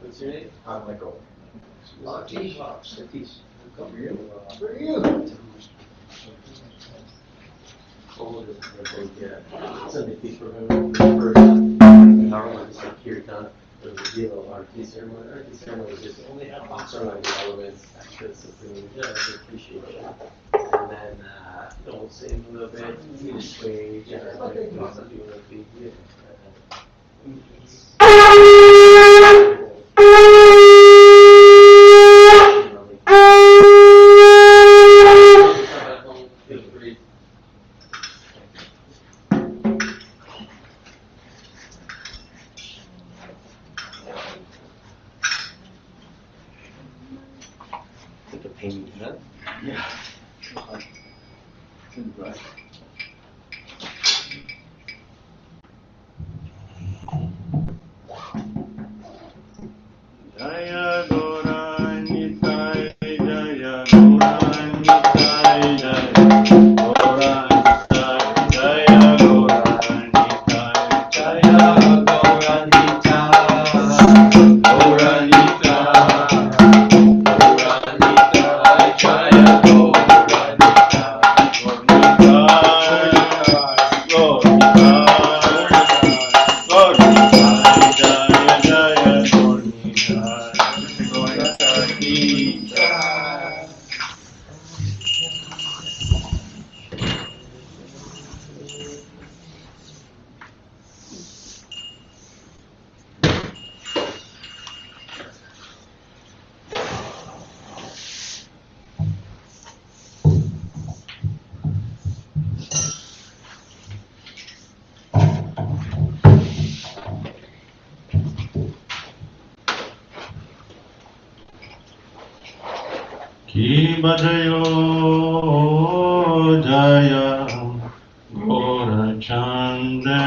What's your name? I'm Michael. Latish. Come here. For you. Sunday for Harlem Kirtan, the deal of Arti ceremony. Arti ceremony is just only ceremony elements, the supreme appreciation. And then don't sing a little bit, you just sway, something a big Bhajayo Jaya Gorachande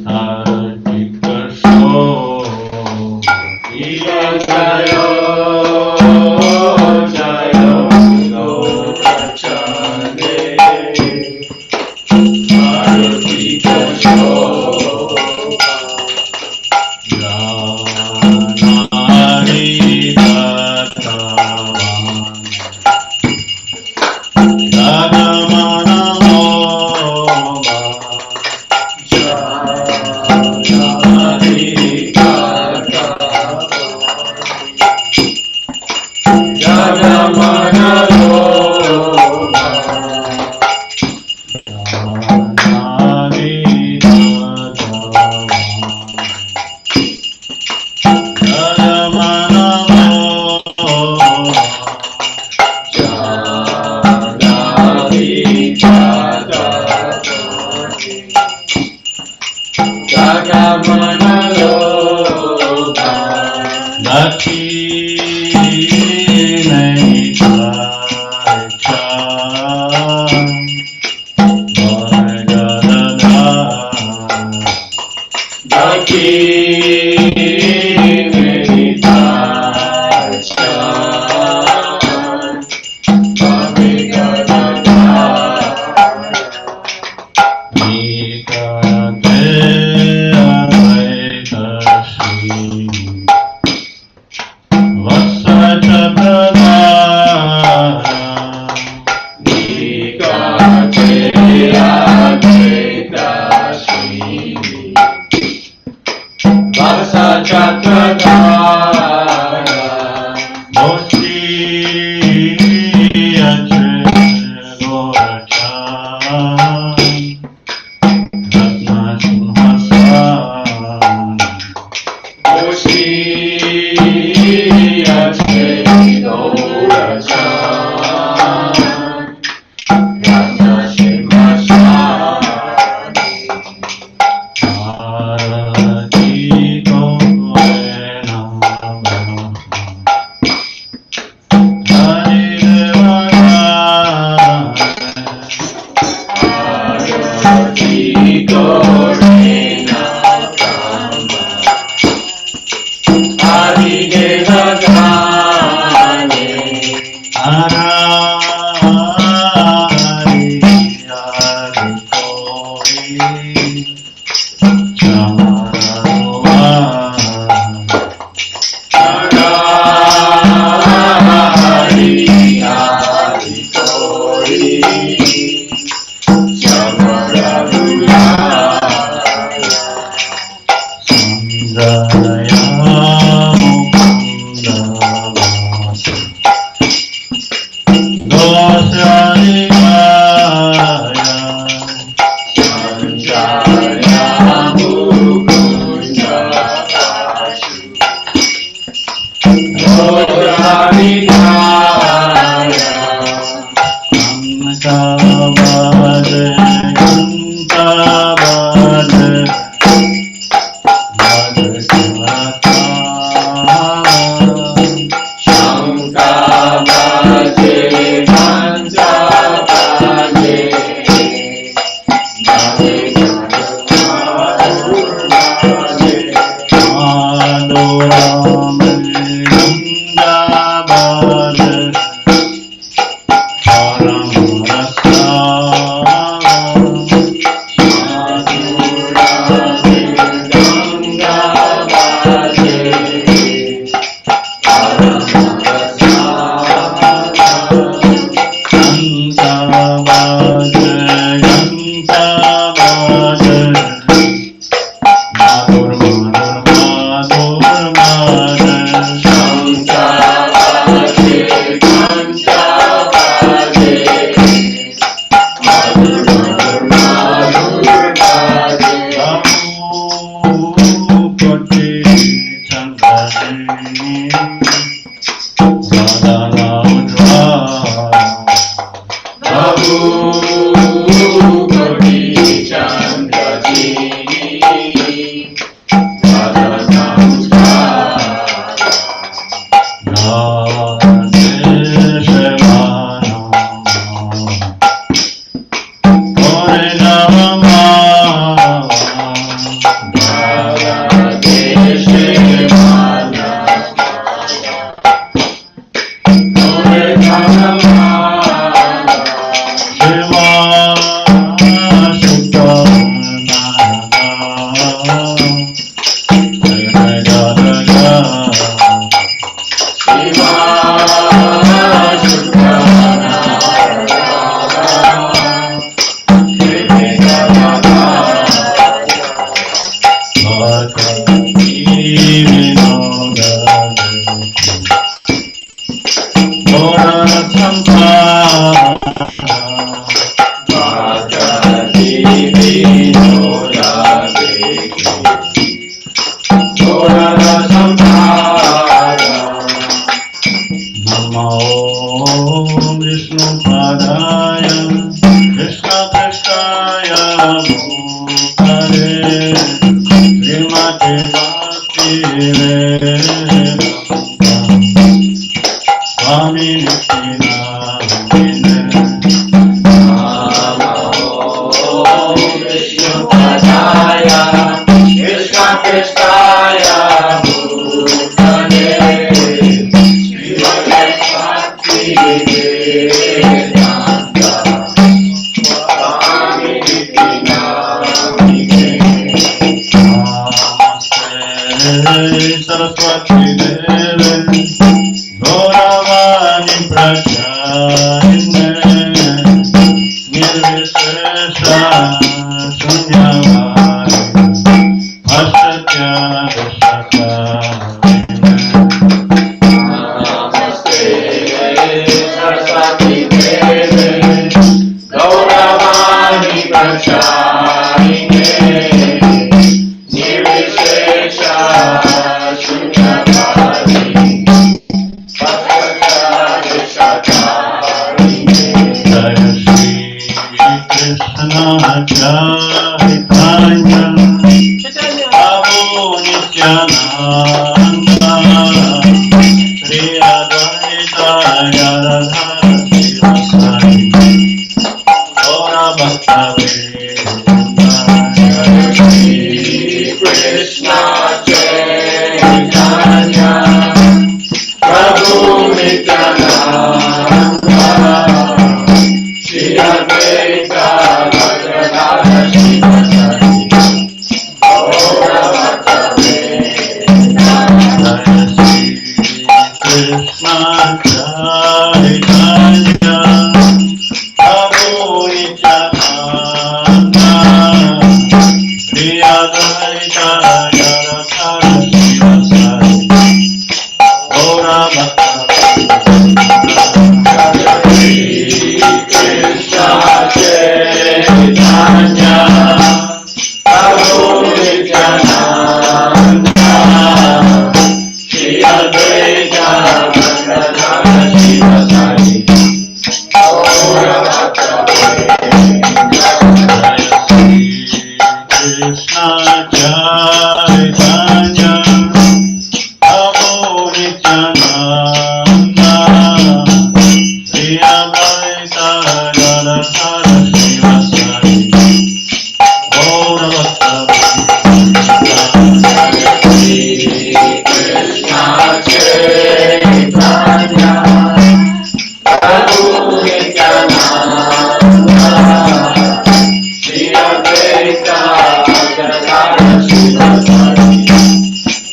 Artikasho Bhajayo Jaya Gorachande Artikasho Krishna Krishna Hare Saraswati Deve Gauravani Prachayane Nirvishesha Shunyavani Asatya Namaste Saraswati Deve Gauravani Prachayane Nirvishesha Shunyavani Asatya Jaya Shri Krishna Chaitanya Prabhu Nityananda Shri Advaita Gadadhara Srivasadi Gaura Bhakta Vrinda Krishna Chaitanya Prabhu Nityananda Shri Advaita Gadadhara Srivasadi Gaura Bhakta Vrinda Jaya Shri Krishna Chaitanya Prabhu Nityananda Shri Advaita Gadadhara Srivasadi Gaura Bhakta Krishna Chaitanya Prabhu Nityananda Shri Advaita Gadadhara Srivasadi Gaura Bhakta Krishna Chaitanya Prabhu Nityananda Shri Advaita Gadadhara Srivasadi Gaura Bhakta Krishna Chaitanya Prabhu Nityananda Shri Advaita Gadadhara Srivasadi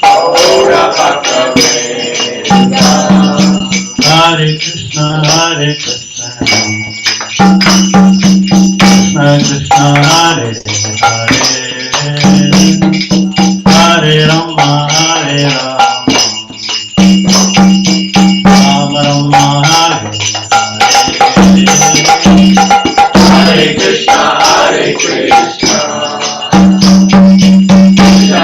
Gaura Bhakta Vrinda Hare Krishna Krishna Krishna Hare Hare Hare Rama Rama Rama Hare Hare Hare Krishna Krishna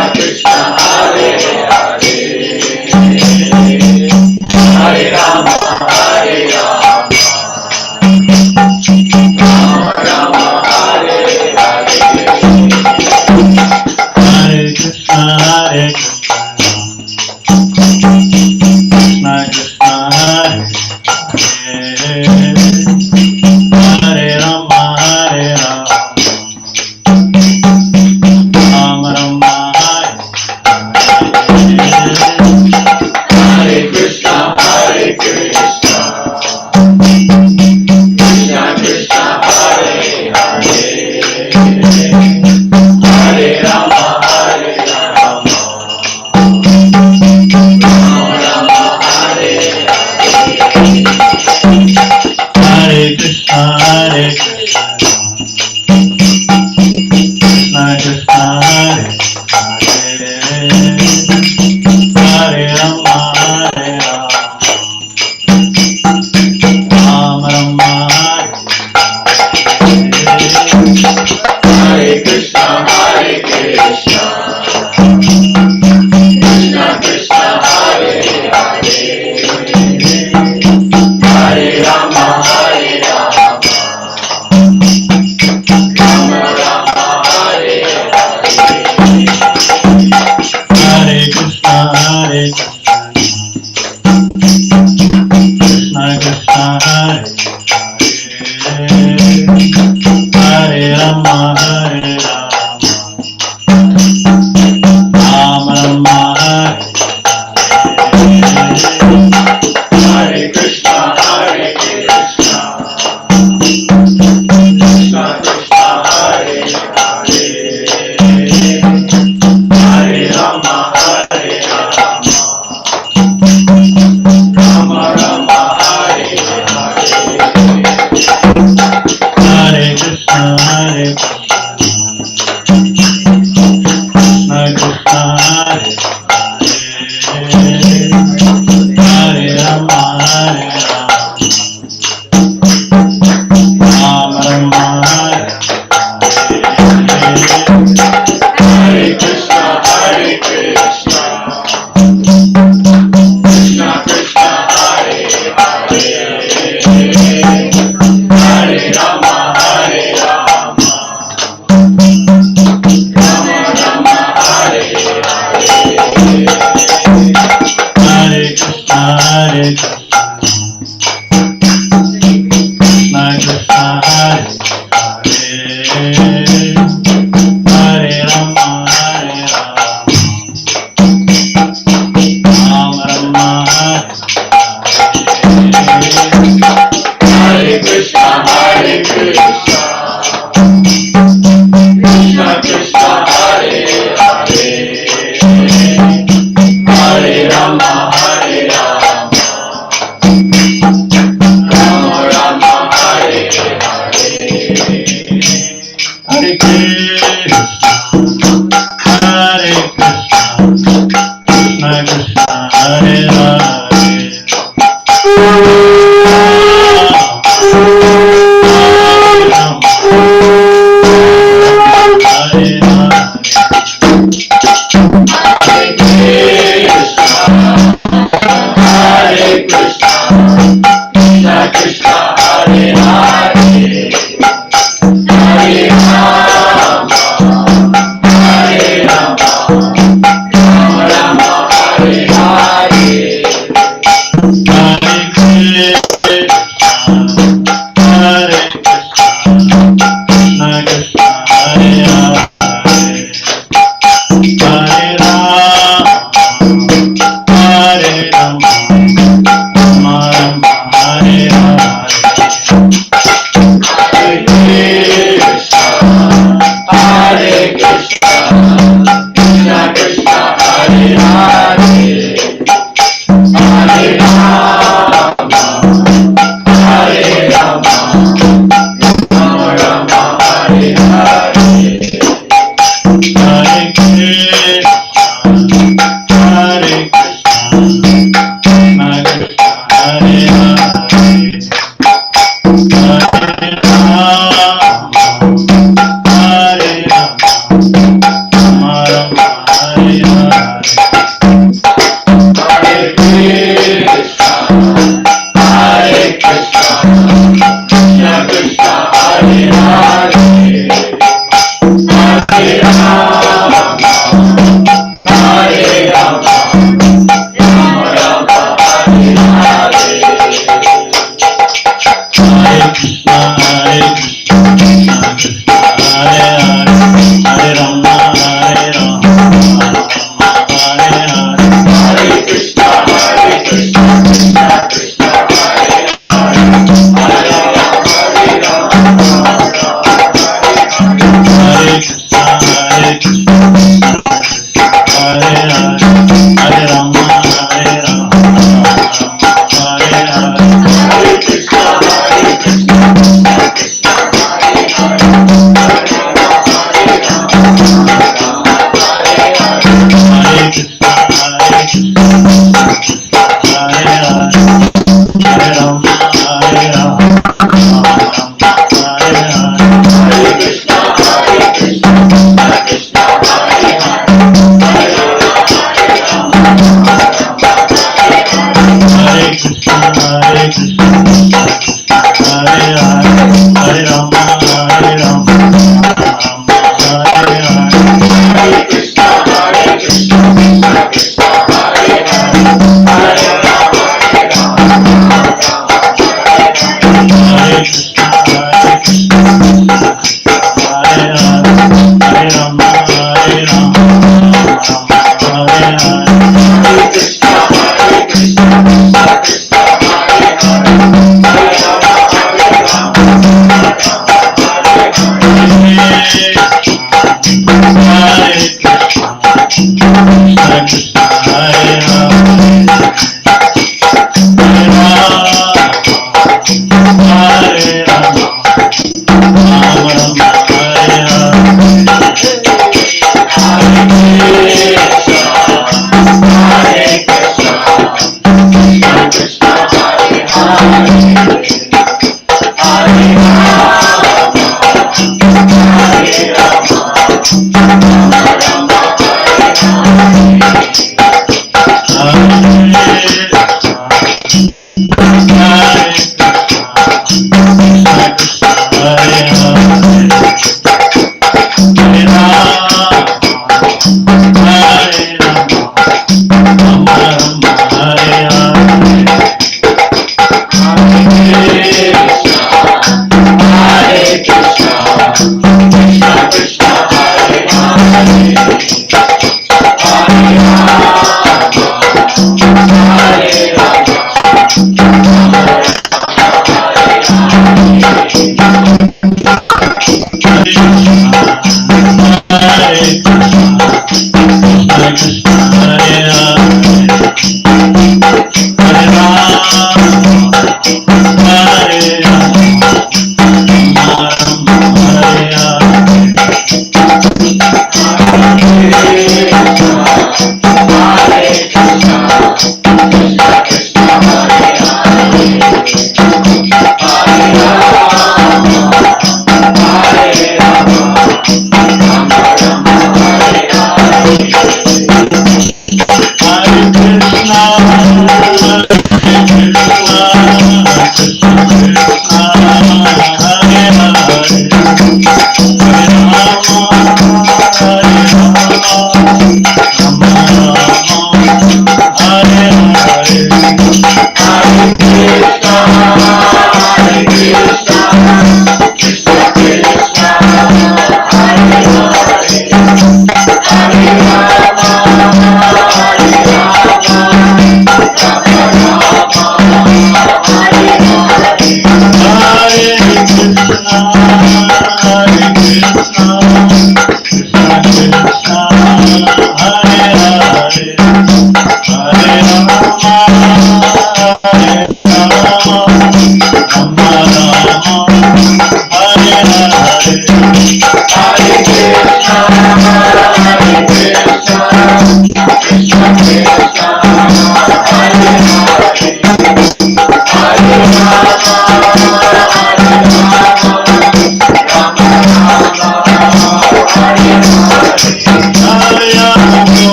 Hare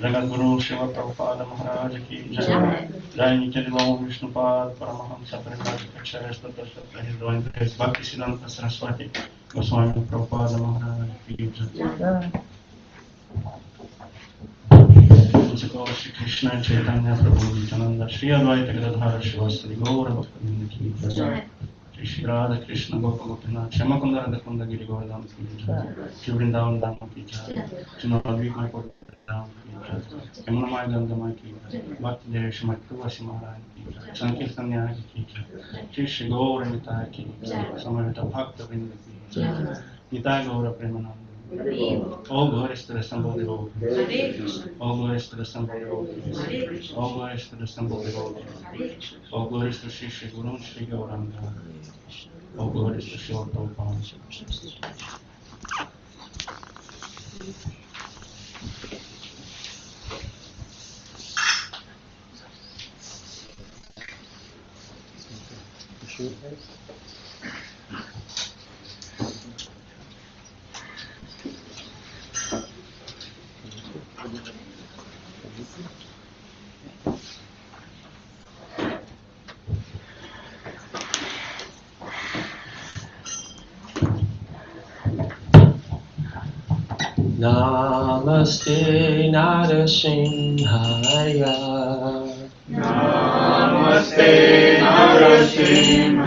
Jagadguru Shiva Prabhupada Maharaj ki Jai. Jai Nityadeva Vishnupad Paramahamsa Parikacharya Statra His Divine Grace Bhakti Siddhanta Saraswati Goswami Prabhupada Maharaj ki Jai. Shri Krishna Chaitanya Prabhu Nityananda Shri Advaita Gadadhara Shivasari Gaura Bhaktivinoda ki Jai. Shri Radha Krishna Gopalokanath Shyamakunda Radhakunda Giri Govardhan ki Jai. Shri Vrindavan Dham ki Jai. Shri Navadvip Mayapur Dham ki Jai. Yamunamai Gandamai ki Jai. Bhakti Desh Matuvasi Maharaj ki Jai. Sankirtan Nyaya ki Jai. Shri Shri Gaura Nitai ki Jai. Samavita Bhakta Vrinda ki Jai. Nitai Gaura Premananda. All glories to the Assembled Devotees. All glories to the Assembled Devotees. All glories to the Assembled Devotees. All glories to Shri Shri Guru Shri Gauranga. All glories to Shri Prabhupada. Namaste Narasimhaya. Namaste Narasimhaya.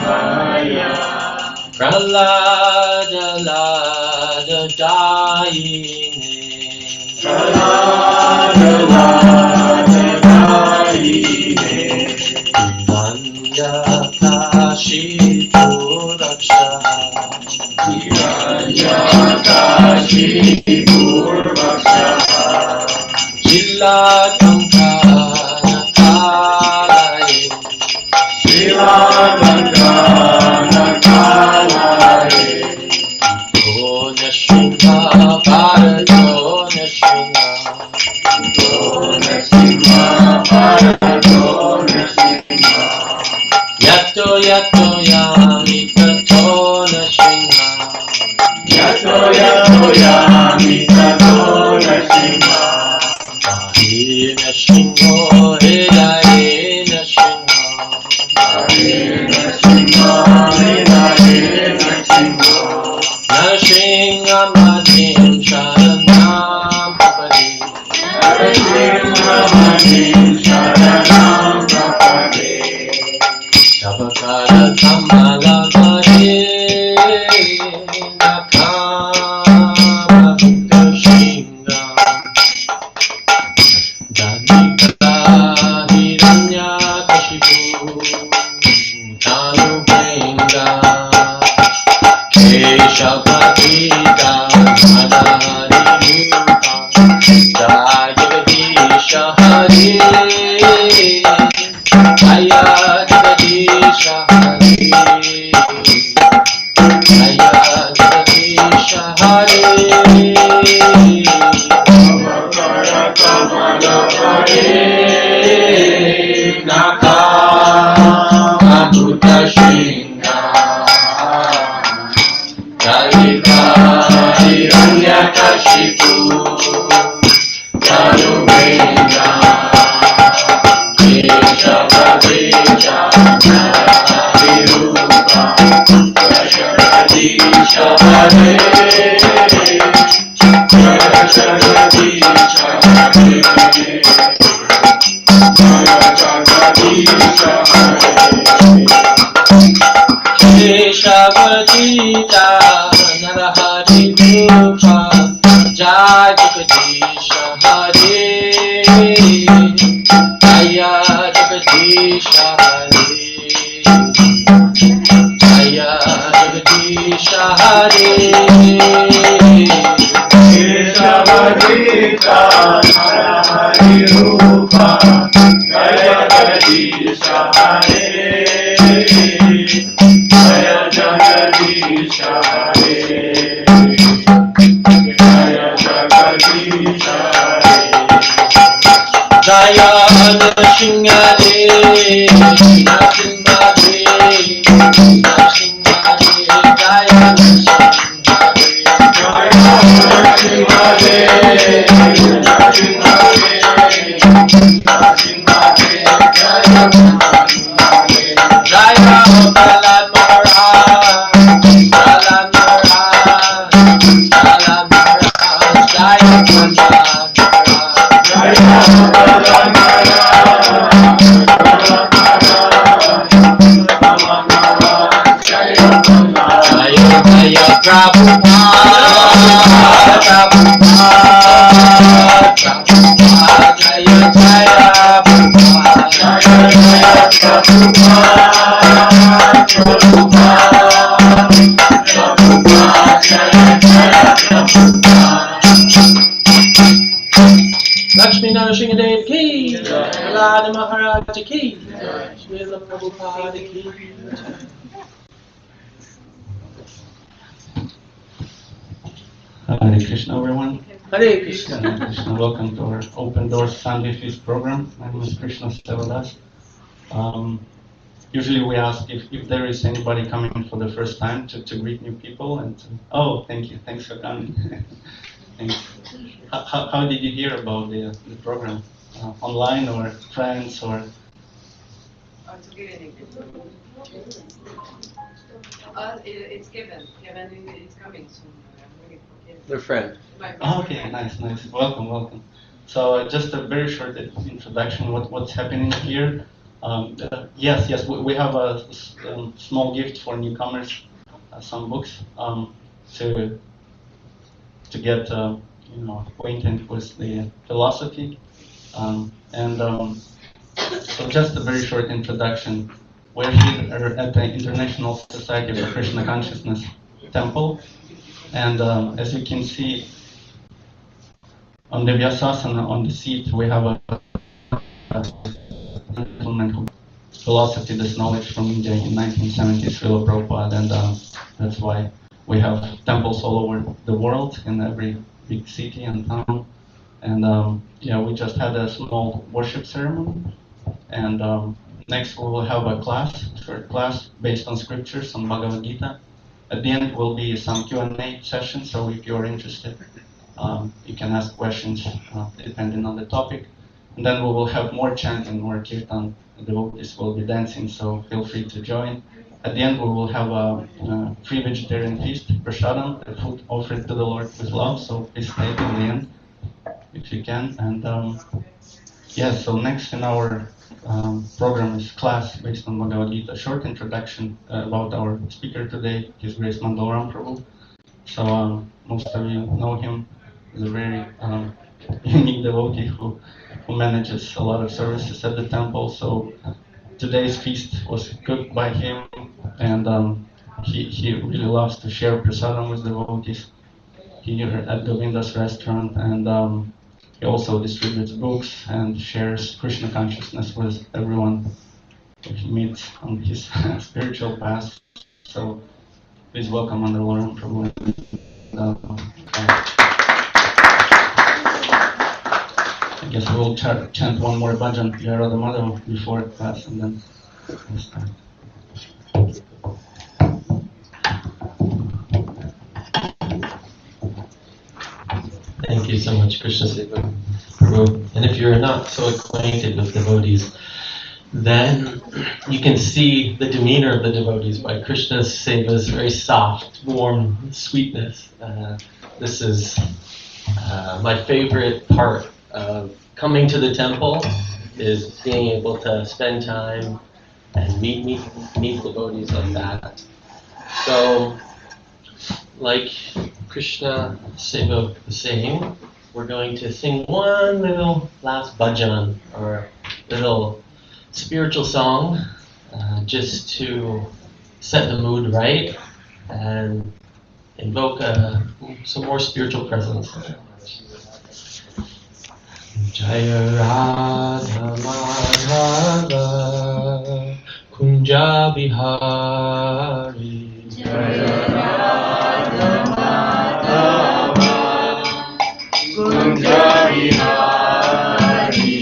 Prahlada Lada Dayine. Prahlada Lada Dayine. Vanda Kashi Purakshaha. Kashi Purvaksaha. Jilla Kankana Kalaye. Jilla Kankana Kalaye. Dona Shringa Paradona Shringa. Dona Shringa Paradona Shringa. Yato Yato Yami Katona Shringa. Yato Yato Yami Jai Jagadish Hare, Jaya Jagadish Hare, Jaya Jagadish Hare. Naka Adhuta Shringa Kalika Hiranyakashipu Kalubhenga Desha Pradeja Virupa Jagadisha Hare Jagadisha Hare Keshavadita Narahari Rupa Jai Jagadisha Hare Jaya Jagadisha Hare Jaya Jagadisha Hare Keshavadita Narahari Rupa Jaya Jagadisha Hare Jaya Jagadisha Hare Jaya Jagadisha Hare Jaya Nrsimhare Nrsimhare Nrsimhare Jaya Nrsimhare Jaya Nrsimhare Nrsimhare Nrsimhare Jaya Jaya Bala Maharaj, Bala Maharaj, Bala Maharaj, Jaya Bala Maharaj, Jaya Bala Maharaj, Bala Maharaj, Jaya Bala, Jaya Jaya Prabhupada, Prabhupada, Prabhupada, Jaya Jaya Prabhupada, Jaya Jaya Prabhupada. Lakshmi Narasinghadev ki, Radha Maharaj ki, Srila Prabhupada ki. Hare Krishna, everyone. Hare Krishna. Hare Krishna. Welcome to our Open Doors Sunday Feast program. My name is Krishna Sevadas. Usually we ask if there is anybody coming for the first time to greet new people and oh, thank you. Thanks for coming. Thanks. How did you hear about the program? Online or friends or? It's given. Kevin is coming soon. I'm waiting for Kevin. Their friend. Oh, okay, nice. Welcome. So just a very short introduction. What's happening here? Yes. We have a small gift for newcomers, some books to get acquainted with the philosophy, so just a very short introduction. We're here at the International Society for Krishna Consciousness Temple, and as you can see on the Vyasasana on the seat, we have a gentleman who philosophy this knowledge from India in 1970s, Srila Prabhupada, and that's why we have temples all over the world in every big city and town. And we just had a small worship ceremony, and next we will have a short class based on scriptures on Bhagavad Gita. At the end will be some Q&A session, so if you're interested, you can ask questions depending on the topic. And then we will have more chanting, more kirtan. The devotees will be dancing, so feel free to join. At the end, we will have a free vegetarian feast, prasadam, the food offered to the Lord with love. So please stay till the end if you can. And so next in our program is class based on Bhagavad Gita. Short introduction about our speaker today, His Grace Mandala Prabhu. So most of you know him. He's a very unique devotee who manages a lot of services at the temple. So today's feast was cooked by him, and he really loves to share prasadam with devotees. here at Govinda's restaurant, and he also distributes books and shares Krishna consciousness with everyone that he meets on his spiritual path. So please welcome Mandala Prabhu. I guess we will chant one more bhajan, Yarada Madhava, before class, and then we'll start. Thank you so much, Krishna Seva Prabhu. And if you're not so acquainted with devotees, then you can see the demeanor of the devotees by Krishna Seva's very soft, warm sweetness. This is my favorite part of coming to the temple, is being able to spend time and meet devotees like that. So, like Krishna Seva was saying, we're going to sing one little last bhajan, or little spiritual song, just to set the mood right and invoke some more spiritual presence. Jaya Radha Madhava Kunja Bihari, Jaya Radha Madhava Kunja Bihari,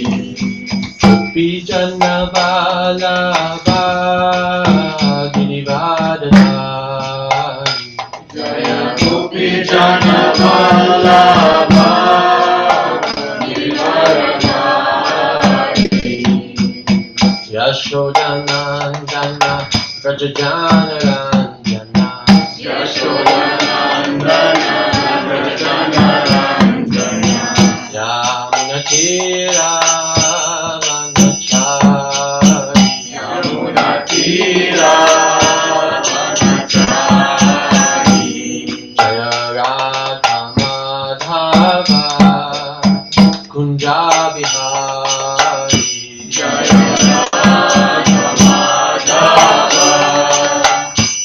Gopi Jana Vallabha Girivardhari, Jaya Gopi Jana Vallabha Yashodanandana Vrajajana Ranjana, Yashodanandana Vrajajana Ranjana, Yamunatira Vanachari, Yamunatira Vanachari, Jaya Radha Madhava Kunja Bihari, Jaya Radha Madhava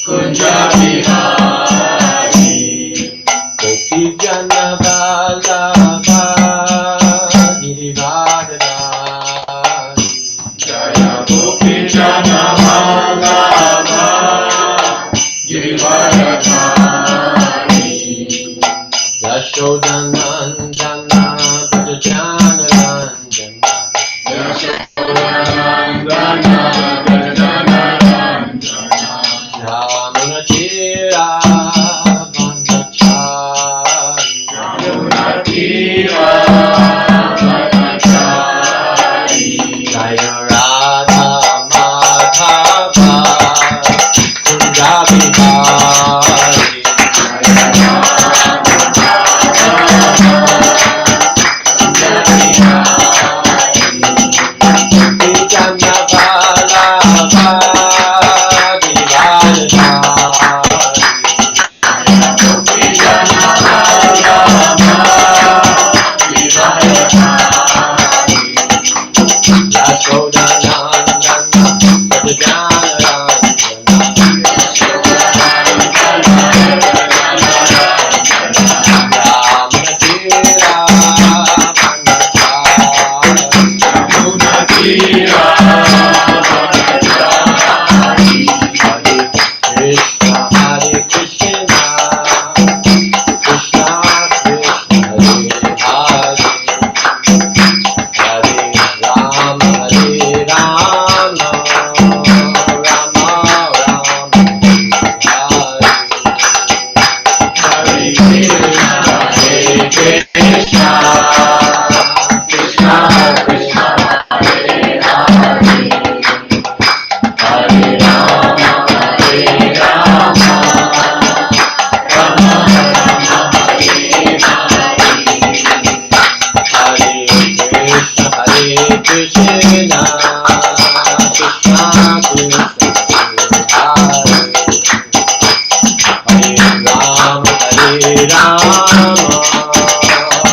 Kunja Bihari, Gopi Jana Vallabha Girivardhari, Jaya Gopi Jana Vallabha Girivardhari, Yashodanandana Vrajajana Ranjana, Yashodanandana Vrajajana Ranjana, Yamunatira Vanachari, Yamunatira Vanachari, Jaya Radha Madhava Kunja Bihari, Gopi Jana Vallabha Girivardhari, Yashodanandana Vrajajana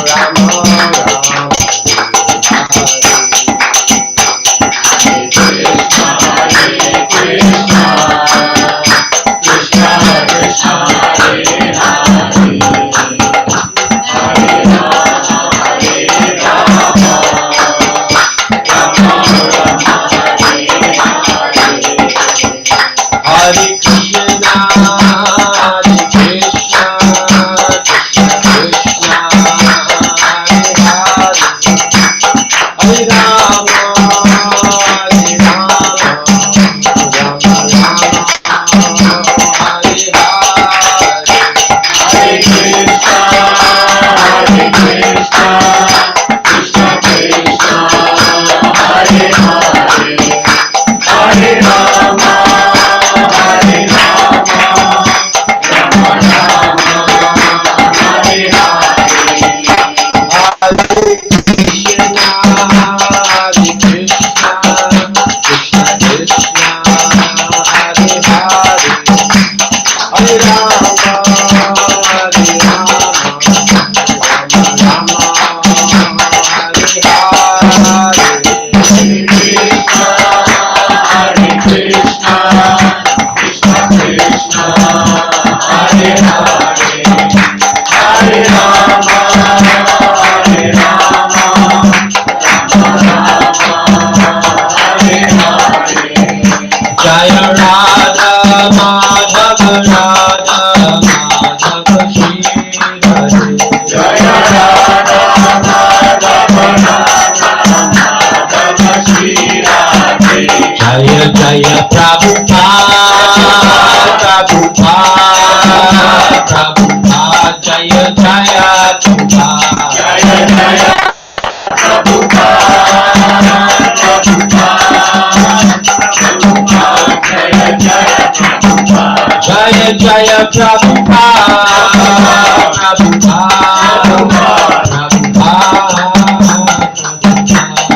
Rama Jaya Prabhupada, Prabhupada, Prabhupada, Jaya Jaya Prabhupada. Jaya Jaya Prabhupada, Prabhupada, Jaya Jaya Prabhupada. Jaya Jaya Prabhupada, Prabhupada, Prabhupada.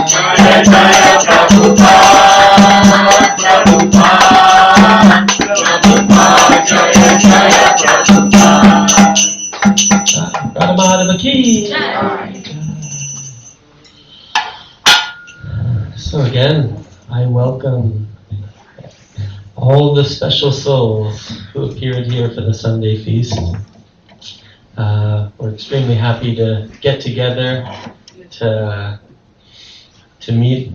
Jaya Jaya Prabhupada, Prabhupada, Prabhupada, Jaya Jaya Prabhupada. Radha Ki. So again, I welcome all the special souls who appeared here for the Sunday feast. We're extremely happy to get together to meet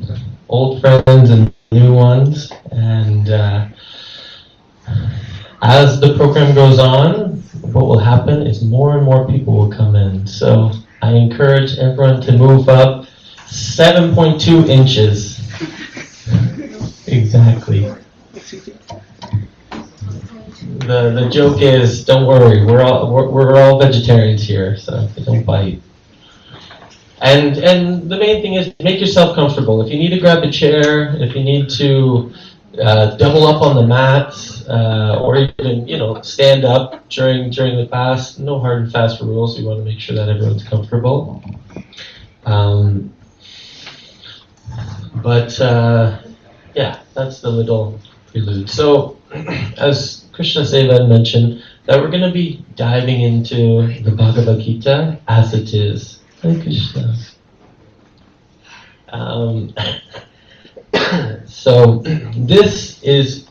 old friends and new ones. And as the program goes on, what will happen is more and more people will come in. So I encourage everyone to move up 7.2 inches. Exactly. The joke is, don't worry, we're all vegetarians here, so don't bite. And the main thing is make yourself comfortable. If you need to grab a chair, if you need to double up on the mats, or even stand up during the fast, no hard and fast rules. We want to make sure that everyone's comfortable. But yeah, that's the little prelude. So, as Krishna Seva mentioned, that we're going to be diving into the Bhagavad Gita as it is. Hare Krishna. So, this is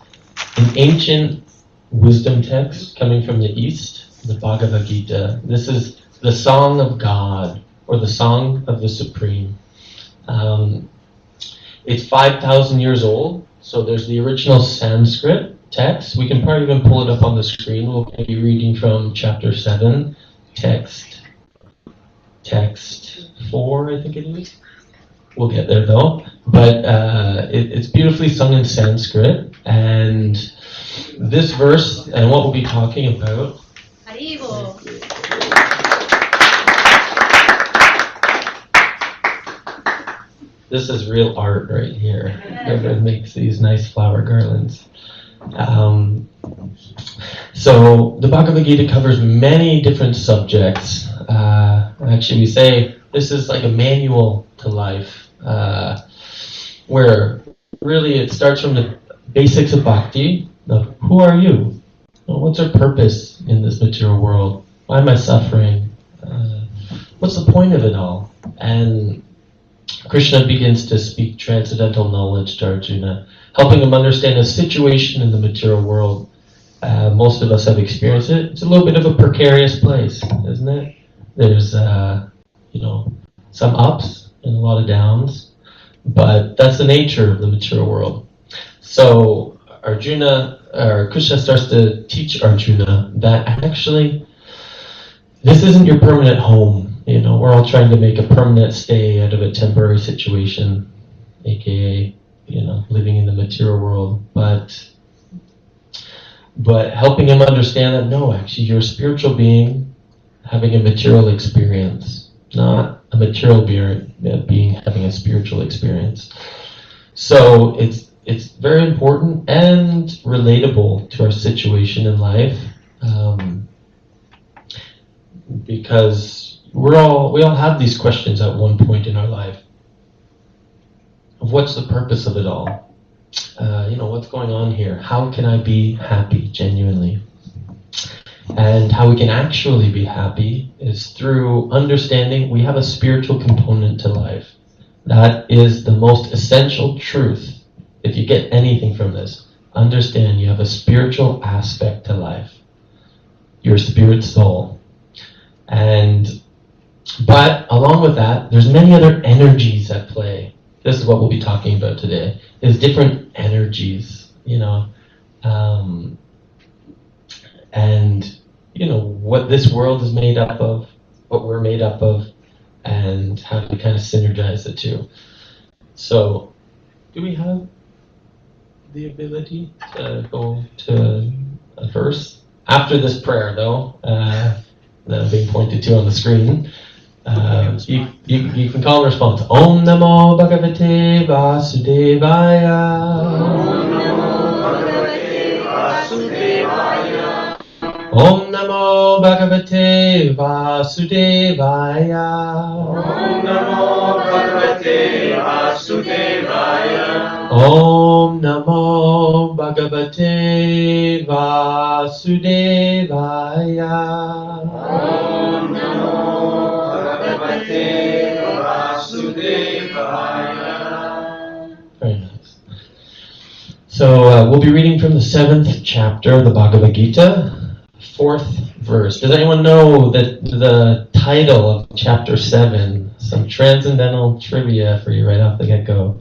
an ancient wisdom text coming from the East, the Bhagavad Gita. This is the Song of God, or the Song of the Supreme. It's 5,000 years old, so there's the original Sanskrit text. We can probably even pull it up on the screen. We'll be reading from chapter 7, text 4, I think it is. We'll get there though. But it's beautifully sung in Sanskrit, and this verse and what we'll be talking about. Haribo. This is real art right here. Everyone makes these nice flower garlands. So the Bhagavad Gita covers many different subjects. Actually, we say this is like a manual to life, where really it starts from the basics of bhakti. Of who are you? What's our purpose in this material world? Why am I suffering? What's the point of it all? And Krishna begins to speak transcendental knowledge to Arjuna, helping him understand the situation in the material world. Most of us have experienced it. It's a little bit of a precarious place, isn't it? There's, some ups and a lot of downs, but that's the nature of the material world. So Krishna starts to teach Arjuna that actually this isn't your permanent home. We're all trying to make a permanent stay out of a temporary situation, aka, living in the material world. But helping him understand that no, actually, you're a spiritual being having a material experience, not a material being having a spiritual experience. So it's very important and relatable to our situation in life, because we all have these questions at one point in our life of what's the purpose of it all. What's going on here? How can I be happy genuinely? And how we can actually be happy is through understanding we have a spiritual component to life. That is the most essential truth. If you get anything from this, understand you have a spiritual aspect to life. Your spirit soul. But along with that, there's many other energies at play. This is what we'll be talking about today. There's different energies, and what this world is made up of, what we're made up of, and how to kind of synergize the two. So, do we have the ability to go to a verse? After this prayer, though, that I'm being pointed to on the screen, you can call and respond. Om Namo Bhagavate Vasudevaya. Om Namo Bhagavate Vasudevaya. Om Namo Bhagavate Vasudevaya. Om Namo Bhagavate Vasudevaya. Om Namo Bhagavate Vasudevaya. Very nice. So we'll be reading from the 7th chapter of the Bhagavad Gita, 4th verse. Does anyone know that the title of chapter 7? Some transcendental trivia for you right off the get-go.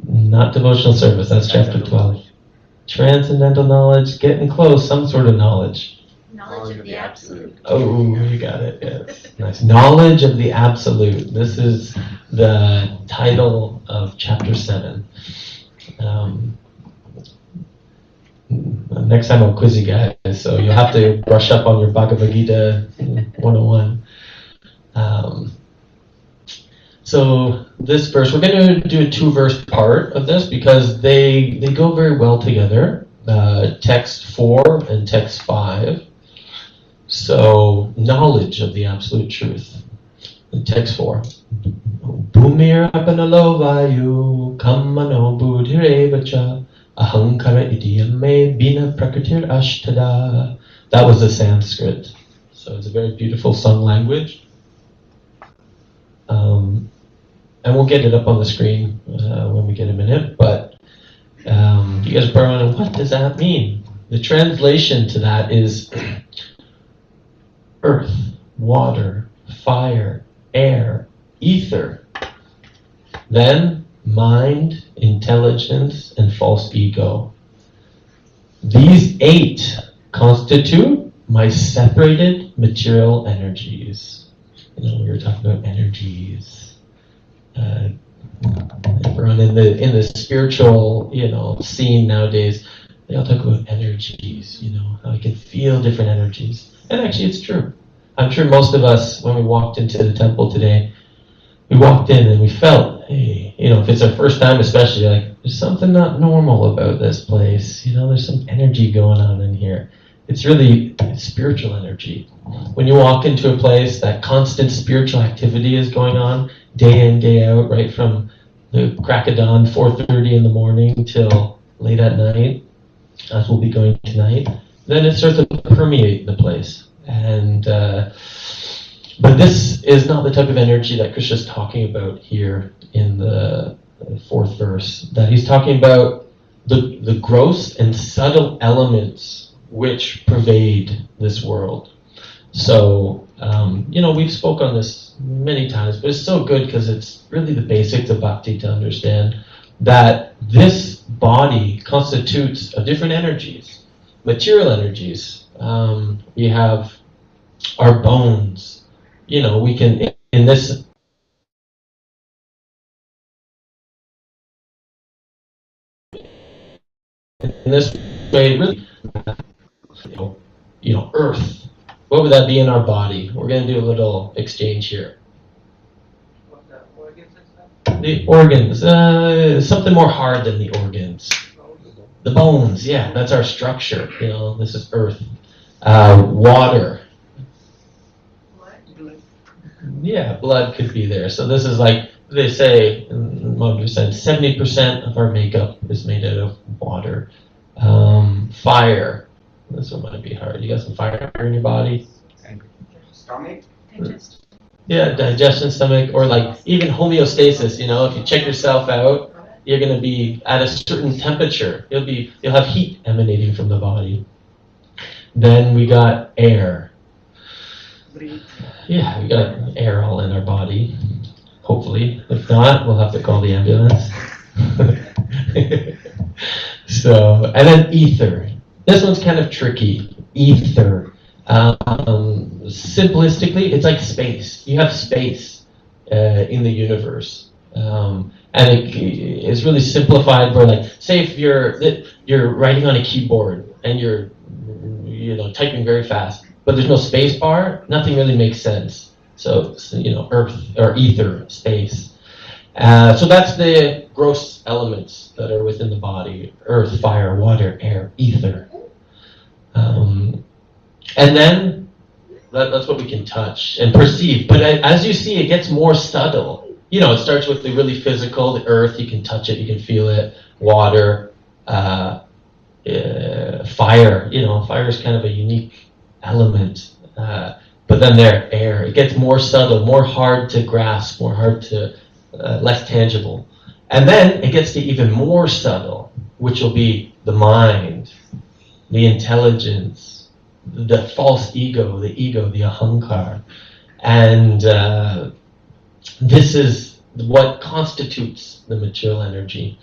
Not devotional service, that's chapter 12. Transcendental knowledge, getting close, some sort of knowledge. Knowledge of the absolute. Oh, you got it, yes. Nice. Knowledge of the absolute. This is the title of chapter 7. Next time I'll quiz you guys, so you'll have to brush up on your Bhagavad Gita 101. So this verse, we're going to do a 2-verse part of this because they go very well together. Text 4 and text 5. So knowledge of the absolute truth. Text 4. Bhumir apanalo vayu kammano buddhirevacha ahankara idiyame bina prakritir ashtada. That was the Sanskrit. So it's a very beautiful sung language. And we'll get it up on the screen when we get a minute. But you guys are probably wondering, what does that mean? The translation to that is earth, water, fire, air, ether. Then mind, intelligence, and false ego. These 8 constitute my separated material energies. You know, we were talking about energies. Everyone in the spiritual, scene nowadays, they all talk about energies. How I can feel different energies. And actually, it's true. I'm sure most of us, when we walked into the temple today, we walked in and we felt, hey, if it's our first time especially, like, there's something not normal about this place. There's some energy going on in here. It's really spiritual energy. When you walk into a place, that constant spiritual activity is going on, day in, day out, right from the crack of dawn, 4:30 in the morning, till late at night, as we'll be going tonight. Then it starts to permeate the place. And but this is not the type of energy that Krishna's talking about here in the 4th verse. That he's talking about the gross and subtle elements which pervade this world. So, we've spoke on this many times, but it's so good because it's really the basics of bhakti to understand that this body constitutes of different energies, material energies. We have our bones. We can, in this way, really, earth. What would that be in our body? We're going to do a little exchange here. The organs, something more hard than the organs. The bones, yeah, that's our structure. This is earth. Water. Yeah, blood could be there. So this is like, they say, 70% of our makeup is made out of water. Fire. This one might be hard. You got some fire in your body? Stomach? Yeah, digestion, stomach, or like even homeostasis. If you check yourself out, you're going to be at a certain temperature. You'll have heat emanating from the body. Then we got air. Yeah, we got air all in our body. Hopefully, if not, we'll have to call the ambulance. So, and then ether. This one's kind of tricky. Ether. Simplistically, it's like space. You have space in the universe. And it's really simplified where, like, say if you're writing on a keyboard and you're typing very fast, but there's no space bar, nothing really makes sense. So earth or ether, space. So that's the gross elements that are within the body: earth, fire, water, air, ether. And then that's what we can touch and perceive. But as you see, it gets more subtle. It starts with the really physical, the earth, you can touch it, you can feel it. Water, fire. Fire is kind of a unique element. But then there, air. It gets more subtle, more hard to grasp, less tangible. And then it gets to even more subtle, which will be the mind, the intelligence, the false ego, the ahankar. And this is what constitutes the material energy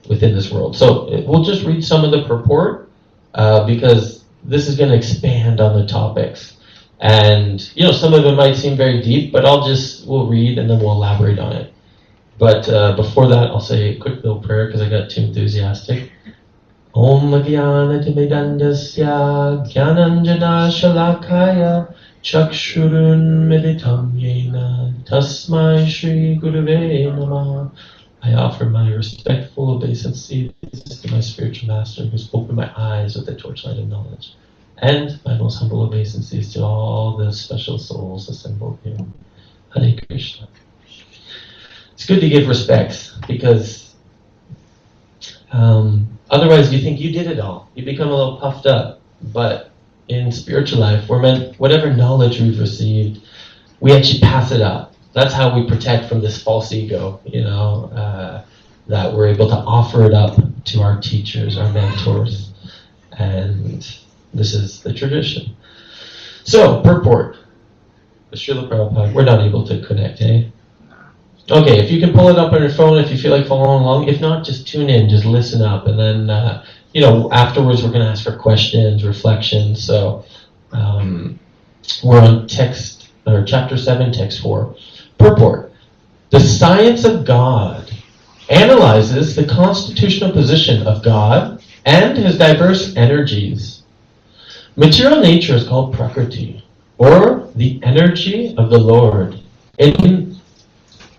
within this world. So we'll just read some of the purport because this is going to expand on the topics. And, some of it might seem very deep, but we'll read and then we'll elaborate on it. But before that, I'll say a quick little prayer because I got too enthusiastic. Om Jnana Timidandasya Jnananjana Shalakaya Chakshurun Militam Yena Tasmai Shri Gurave Namaha. I offer my respectful obeisances to my spiritual master who's opened my eyes with the torchlight of knowledge, and my most humble obeisances to all the special souls assembled here. Hare Krishna. It's good to give respects because otherwise you think you did it all. You become a little puffed up. But in spiritual life, we're meant, whatever knowledge we've received, we actually pass it up. That's how we protect from this false ego, that we're able to offer it up to our teachers, our mentors. And this is the tradition. So, purport. Srila Prabhupada, we're not able to connect, eh? Okay, if you can pull it up on your phone, if you feel like following along. If not, just tune in, just listen up. And then, afterwards we're going to ask for questions, reflections. So, we're on chapter 7, text 4. Purport. The science of God analyzes the constitutional position of God and his diverse energies. Material nature is called Prakriti, or the energy of the Lord. In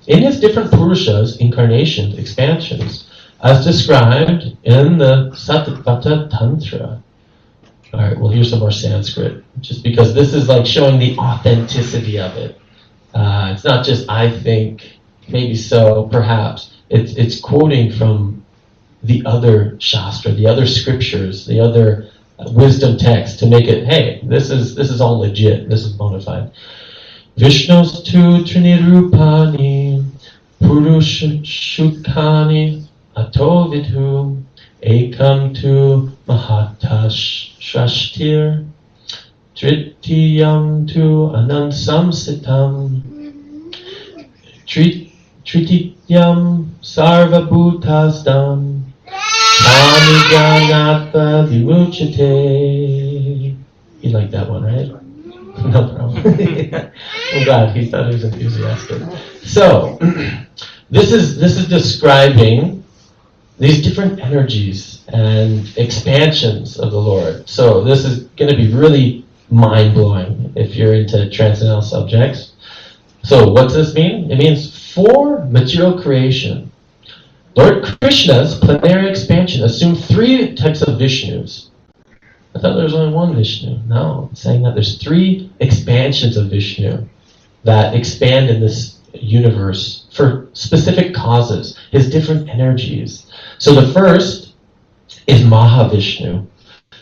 his different Purushas, incarnations, expansions, as described in the Sattva Tantra. Alright, we'll hear some more Sanskrit, just because this is like showing the authenticity of it. It's not just I think, maybe so, perhaps. It's quoting from the other Shastra, the other scriptures, the other wisdom texts to make it, hey, this is all legit, this is bona fide. Vishnos tu trinirupani purushukani atovidhu ekam tu mahatash shrashtir tritiyam tu anansamsitam tritiyam sarvabhutasdam Paniganatha vimuchate. You like that one, right? No problem. I'm glad he thought he was enthusiastic. So, this is describing these different energies and expansions of the Lord. So this is going to be really mind-blowing if you're into transcendental subjects. So what's this mean? It means for material creation, Lord Krishna's plenary expansion assumed 3 types of Vishnus. I thought there was only one Vishnu. No, it's saying that there's 3 expansions of Vishnu that expand in this universe for specific causes, his different energies. So the first is Mahavishnu,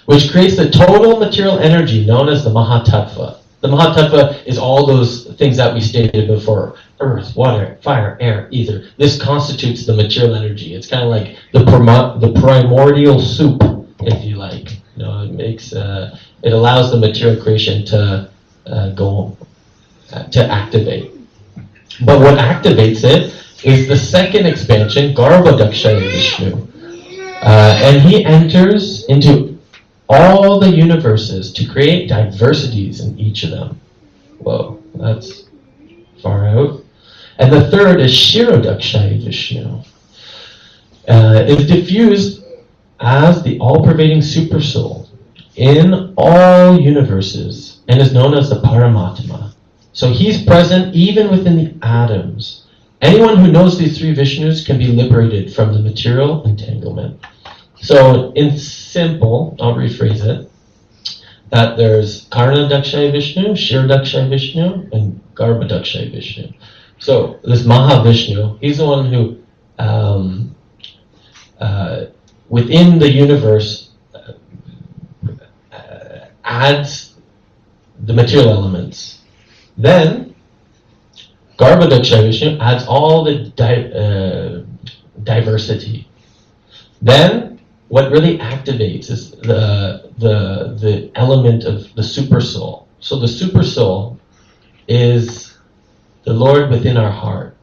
which creates the total material energy known as the Mahatattva. The Mahatattva is all those things that we stated before: earth, water, fire, air, ether. This constitutes the material energy. It's kind of like the primordial soup, if you like. It makes it allows the material creation to activate. But what activates it is the second expansion, Garbhodakshaya Vishnu, and he enters into all the universes to create diversities in each of them. Whoa, that's far out. And the third is Shirodakshaya Vishnu. Is diffused as the all-pervading supersoul in all universes and is known as the Paramatma. So he's present even within the atoms. Anyone who knows these three Vishnus can be liberated from the material entanglement. So in simple, I'll rephrase it, that there's Karanadakshaya Vishnu, Shirodakshaya Vishnu, and Garbhodakshaya Vishnu. So this Mahavishnu, he's the one who within the universe adds the material elements. Then Garbhodakshaya Vishnu adds all the diversity. Then what really activates is the element of the super soul. So the super soul is the Lord within our heart.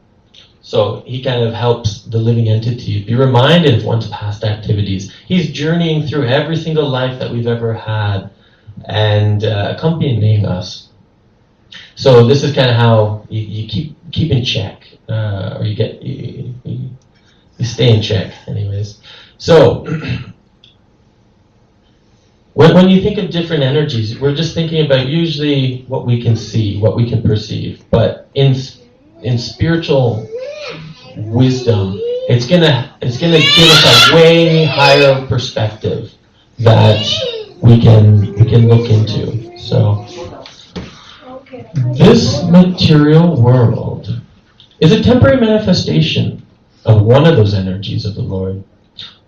So he kind of helps the living entity be reminded of one's past activities. He's journeying through every single life that we've ever had and accompanying us. So this is kind of how you keep in check, or you stay in check, anyways. So when you think of different energies, we're just thinking about usually what we can see, what we can perceive. But in spiritual wisdom, it's gonna give us a way higher perspective that we can look into. So this material world is a temporary manifestation of one of those energies of the Lord.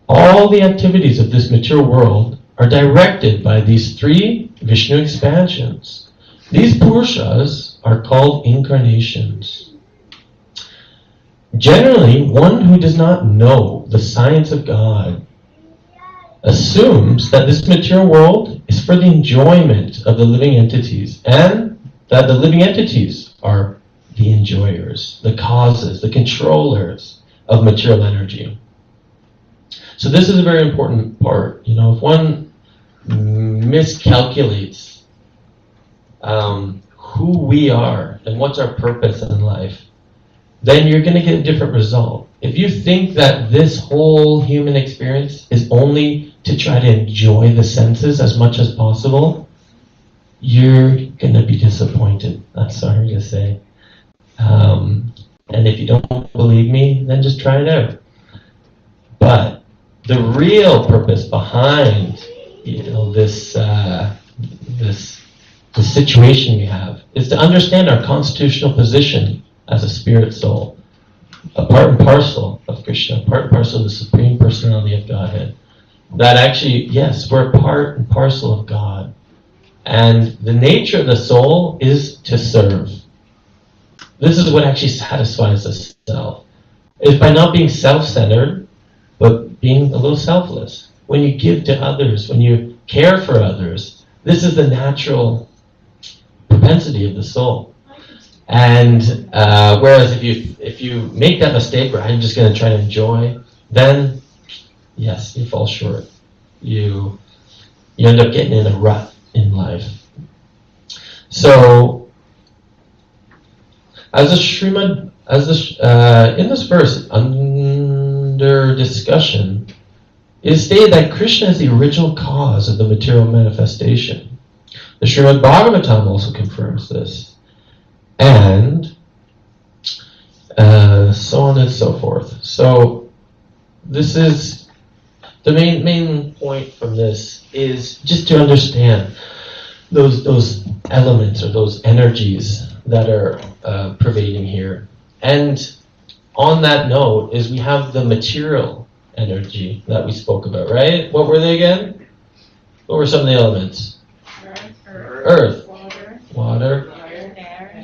All the activities of this material world are directed by these three Vishnu expansions. These Purushas are called incarnations. Generally, one who does not know the science of God assumes that this material world is for the enjoyment of the living entities, and that the living entities are the enjoyers, the causes, the controllers of material energy. So this is a very important part. You know, if one miscalculates who we are and what's our purpose in life, then you're going to get a different result. If you think that this whole human experience is only to try to enjoy the senses as much as possible, you're going to be disappointed. I'm sorry to say. And if you don't believe me, then just try it out. But the real purpose behind, this situation we have is to understand our constitutional position as a spirit soul, a part and parcel of Krishna, part and parcel of the Supreme Personality of Godhead. That actually, yes, we're part and parcel of God. And the nature of the soul is to serve. This is what actually satisfies the self. Is by not being self-centered, but being a little selfless. When you give to others, when you care for others, this is the natural propensity of the soul. And whereas if you make that mistake where I'm just going to try to enjoy, then yes, you fall short. You end up getting in a rut in life. So, in this verse under discussion, it is stated that Krishna is the original cause of the material manifestation. The Srimad Bhagavatam also confirms this, and so on and so forth. So, this is the main point from this is just to understand those elements or those energies that are pervading here. And on that note is we have the material energy that we spoke about, right? What were they again? What were some of the elements? Earth, water,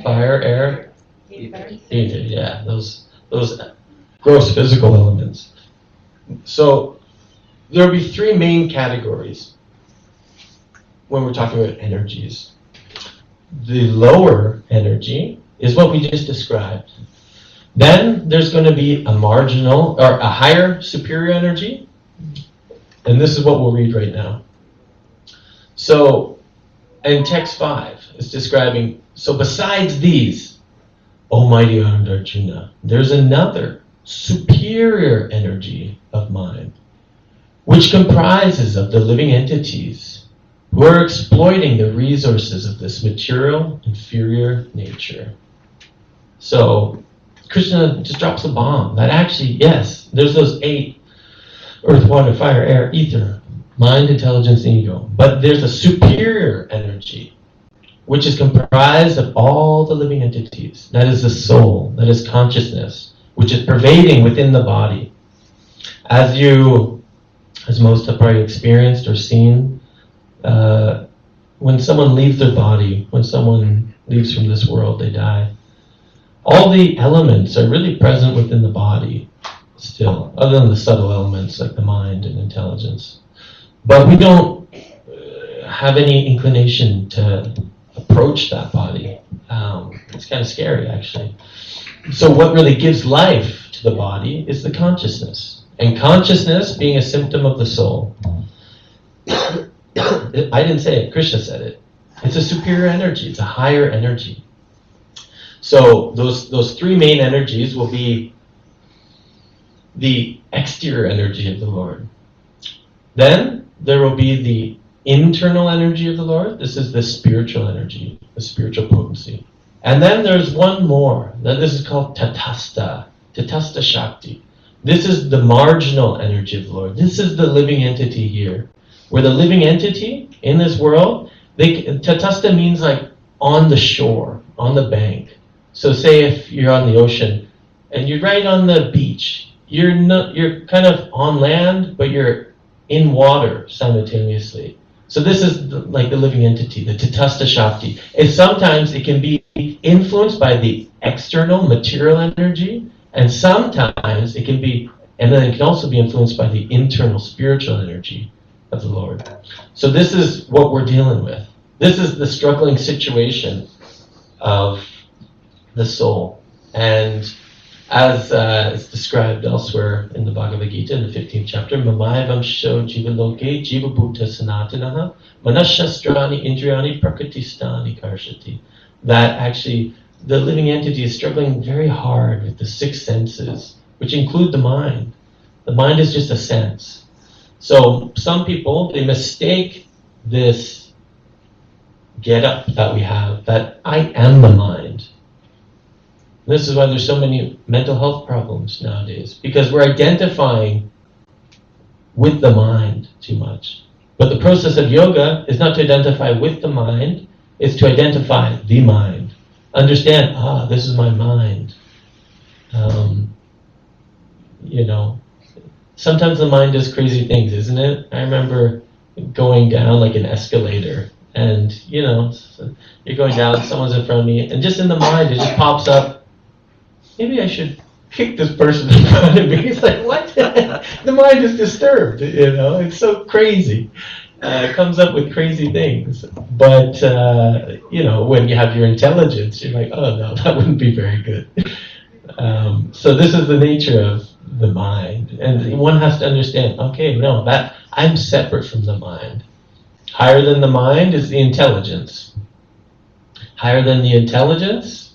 fire, air, ether. Yeah, those gross physical elements. So there will be three main categories when we're talking about energies. The lower energy is what we just described. Then there's going to be a marginal or a higher superior energy, and this is what we'll read right now. So in text 5, it's describing, so besides these, Almighty Armed Arjuna, there's another superior energy of mind, which comprises of the living entities who are exploiting the resources of this material, inferior nature. So Krishna just drops a bomb that actually, yes, there's those 8, earth, water, fire, air, ether, mind, intelligence, and ego. But there's a superior energy, which is comprised of all the living entities. That is the soul, that is consciousness, which is pervading within the body. As most have probably experienced or seen, when someone leaves their body, when someone leaves from this world, they die. All the elements are really present within the body still, other than the subtle elements like the mind and intelligence. But we don't have any inclination to approach that body. It's kind of scary, actually. So what really gives life to the body is the consciousness. And consciousness being a symptom of the soul. I didn't say it, Krishna said it. It's a superior energy, it's a higher energy. So those 3 main energies will be the exterior energy of the Lord. Then there will be the internal energy of the Lord. This is the spiritual energy, the spiritual potency. And then there's one more. Now this is called Tatasta Shakti. This is the marginal energy of the Lord. This is the living entity here. Where the living entity in this world, Tatasta means like on the shore, on the bank. So say if you're on the ocean and you're right on the beach, you're kind of on land, but you're in water simultaneously. So this is like the living entity, the Tatasta Shakti. And sometimes it can be influenced by the external material energy, and sometimes it can also be influenced by the internal spiritual energy of the Lord. So this is what we're dealing with. This is the struggling situation of the soul. And as is described elsewhere in the Bhagavad Gita in the 15th chapter, Mamayavam Sho Jivaloke Jivabhuta Sanatanaha Manashastrani Indriyani Prakritistani Karshati. That actually the living entity is struggling very hard with the 6 senses, which include the mind. The mind is just a sense. So some people, they mistake this get-up that we have, that I am the mind. This is why there's so many mental health problems nowadays, because we're identifying with the mind too much. But the process of yoga is not to identify with the mind, it's to identify the mind. Understand, this is my mind. Sometimes the mind does crazy things, isn't it? I remember going down like an escalator, and you're going down, someone's in front of me, and just in the mind it just pops up, maybe I should kick this person in front of me. It's like, what? The mind is disturbed, it's so crazy. It comes up with crazy things. But, when you have your intelligence, you're like, oh no, that wouldn't be very good. So this is the nature of the mind. And one has to understand, okay, no, that I'm separate from the mind. Higher than the mind is the intelligence. Higher than the intelligence,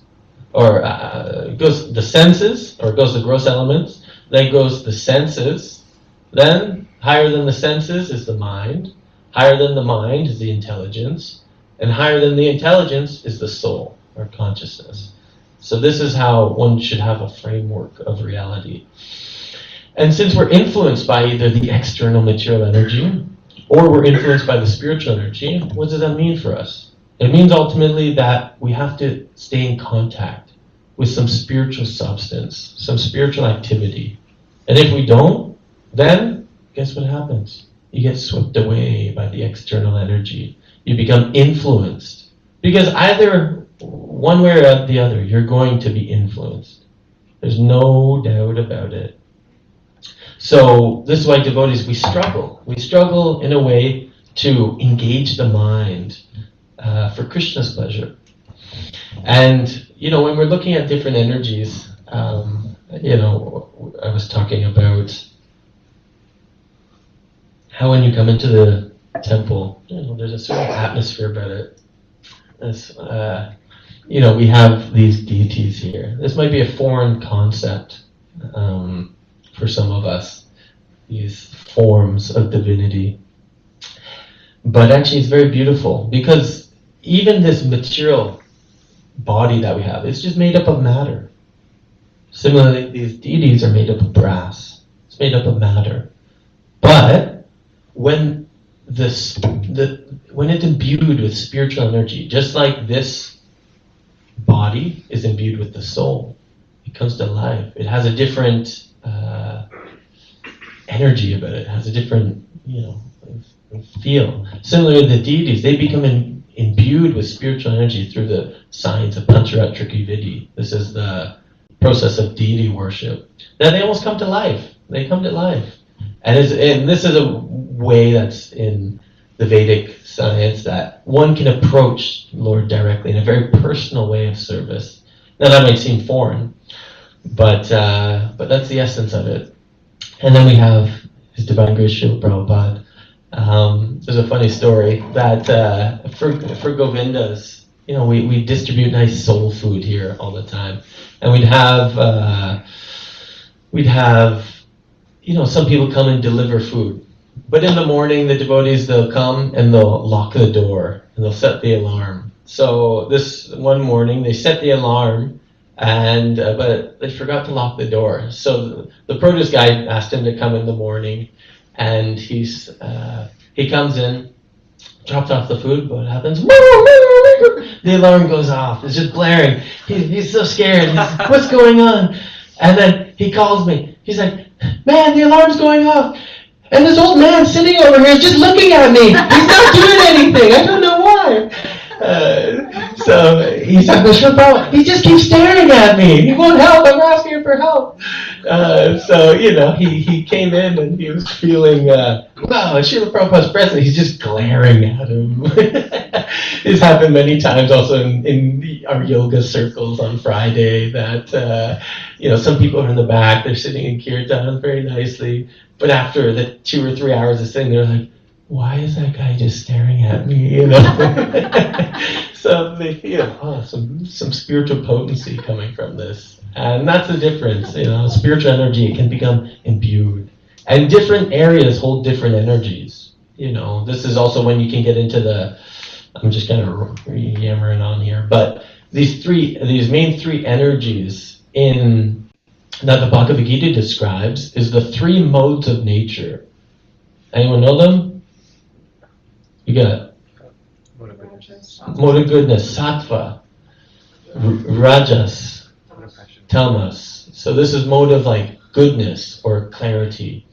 or goes the senses, or goes the gross elements, then goes the senses, then higher than the senses is the mind, higher than the mind is the intelligence, and higher than the intelligence is the soul, or consciousness. So this is how one should have a framework of reality. And since we're influenced by either the external material energy, or we're influenced by the spiritual energy, what does that mean for us? It means ultimately that we have to stay in contact with some spiritual substance, some spiritual activity. And if we don't, then guess what happens? You get swept away by the external energy. You become influenced. Because either one way or the other, you're going to be influenced. There's no doubt about it. So this is why devotees, we struggle. We struggle in a way to engage the mind for Krishna's pleasure. And, when we're looking at different energies, I was talking about how when you come into the temple, there's a certain atmosphere about it. we have these deities here. This might be a foreign concept for some of us, these forms of divinity. But actually it's very beautiful, because even this material body that we have, it's just made up of matter. Similarly, these deities are made up of brass. It's made up of matter. But when when it's imbued with spiritual energy, just like this body is imbued with the soul, it comes to life. It has a different energy about it. It has a different, feel. Similarly, the deities, they become imbued with spiritual energy through the science of Pancharatrika Vidhi. This is the process of deity worship. Then they almost come to life. They come to life. And this is a way that's in the Vedic science that one can approach Lord directly in a very personal way of service. Now that might seem foreign, but that's the essence of it. And then we have His Divine Grace Srila Prabhupada. There's a funny story that for Govindas, we distribute nice soul food here all the time, and we'd have some people come and deliver food. But in the morning, the devotees, they'll come and they'll lock the door and they'll set the alarm. So this one morning, they set the alarm, but they forgot to lock the door. So the produce guy asked him to come in the morning, and he comes in, drops off the food, but what happens? The alarm goes off. It's just blaring. He's so scared. What's going on? And then he calls me. He's like, man, the alarm's going off. And this old man sitting over here is just looking at me. He's not doing anything. I don't know why. So he's like, he just keeps staring at me. He won't help. I'm asking him for help. So he came in and he was feeling, wow, Srila Prabhupada's present. He's just glaring at him. It's happened many times also in our yoga circles on Friday that, some people are in the back. They're sitting in kirtan very nicely. But after the 2 or 3 hours of sitting, they're like, why is that guy just staring at me? So they feel some spiritual potency coming from this, and that's the difference. Spiritual energy, it can become imbued, and different areas hold different energies. This is also when you can get into I'm just kind of yammering on here, but these main three energies that the Bhagavad Gita describes is the 3 modes of nature. Anyone know them? You got mode of goodness, sattva, rajas, tamas. So this is mode of goodness or clarity.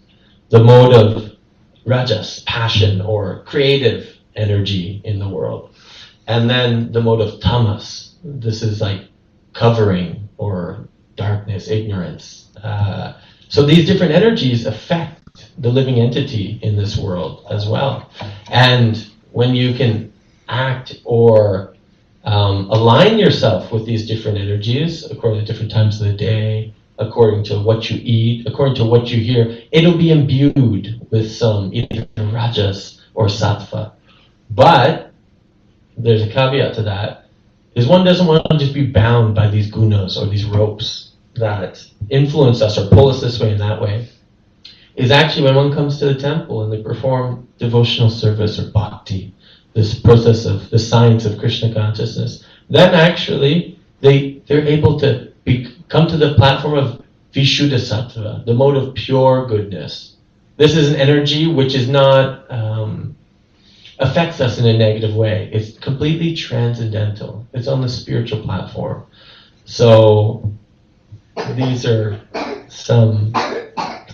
The mode of rajas, passion or creative energy in the world. And then the mode of tamas. This is covering or darkness, ignorance. So these different energies affect the living entity in this world as well. And when you can act or align yourself with these different energies according to different times of the day, according to what you eat, according to what you hear, it'll be imbued with some either rajas or sattva. But there's a caveat to that, is one doesn't want to just be bound by these gunas or these ropes that influence us or pull us this way and that way. Is actually when one comes to the temple and they perform devotional service or bhakti, this process of the science of Krishna consciousness, then actually they're able to come to the platform of Vishuddha Sattva, the mode of pure goodness. This is an energy which is not affects us in a negative way. It's completely transcendental. It's on the spiritual platform. So these are some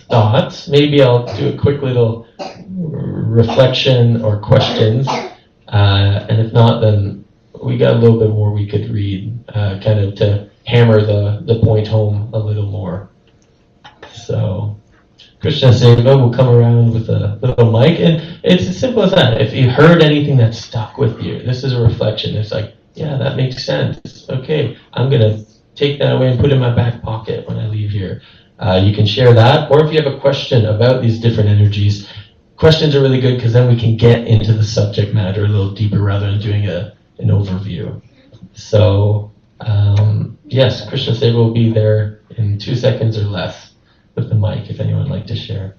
thoughts. Maybe I'll do a quick little reflection or questions, and if not, then we got a little bit more we could read, kind of to hammer the point home a little more. So Krishna Seva will come around with a little mic, and it's as simple as that. If you heard anything that stuck with you, this is a reflection. It's yeah, that makes sense. Okay, I'm going to take that away and put it in my back pocket when I leave here. You can share that, or if you have a question about these different energies, questions are really good because then we can get into the subject matter a little deeper rather than doing an overview. So, yes, Krishna Seva will be there in 2 seconds or less with the mic if anyone would like to share.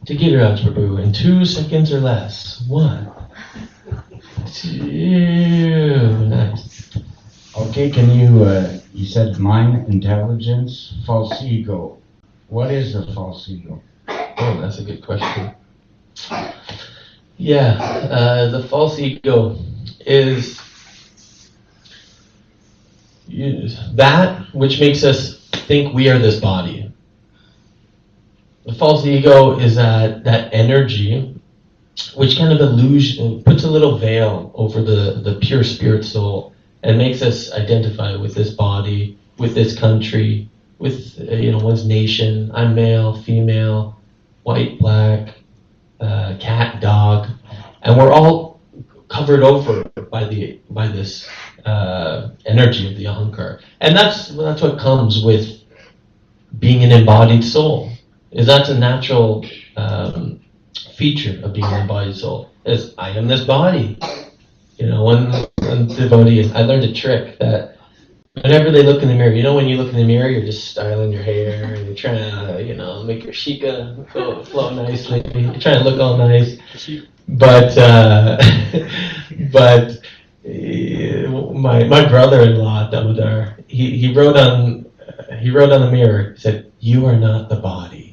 To Giriraj Prabhu in 2 seconds or less. 1, 2, nice. Okay, can you said mind, intelligence, false ego. What is a false ego? Oh, that's a good question. Yeah, the false ego is that which makes us think we are this body. The false ego is that energy which kind of puts a little veil over the pure spirit soul and makes us identify with this body, with this country, with one's nation. I'm male, female, white, black, cat, dog, and we're all covered over by this energy of the ahankar, and that's what comes with being an embodied soul. That's a natural feature of being an embodied soul. Is I am this body. One devotee, I learned a trick that whenever they look in the mirror, when you look in the mirror, you're just styling your hair and you're trying to, make your shika flow nicely. You're trying to look all nice. But my brother-in-law Damodar, he wrote on the mirror. He said, "You are not the body."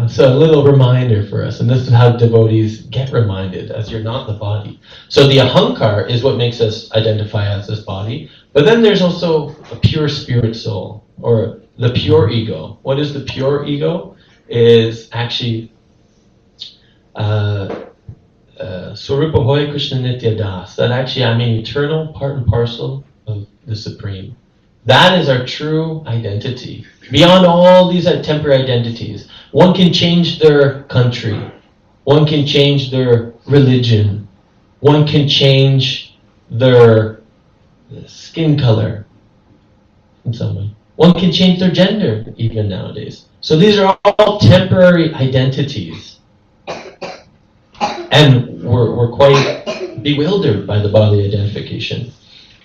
So a little reminder for us, and this is how devotees get reminded, as you're not the body. So the ahankar is what makes us identify as this body, but then there's also a pure spirit soul, or the pure ego. What is the pure ego? Is actually Swarupa Hoy Krishna Nitya Das, that actually I'm an eternal part and parcel of the Supreme. That is our true identity. Beyond all these temporary identities, one can change their country, one can change their religion, one can change their skin color in some way. One can change their gender even nowadays. So these are all temporary identities. And we're quite bewildered by the bodily identification.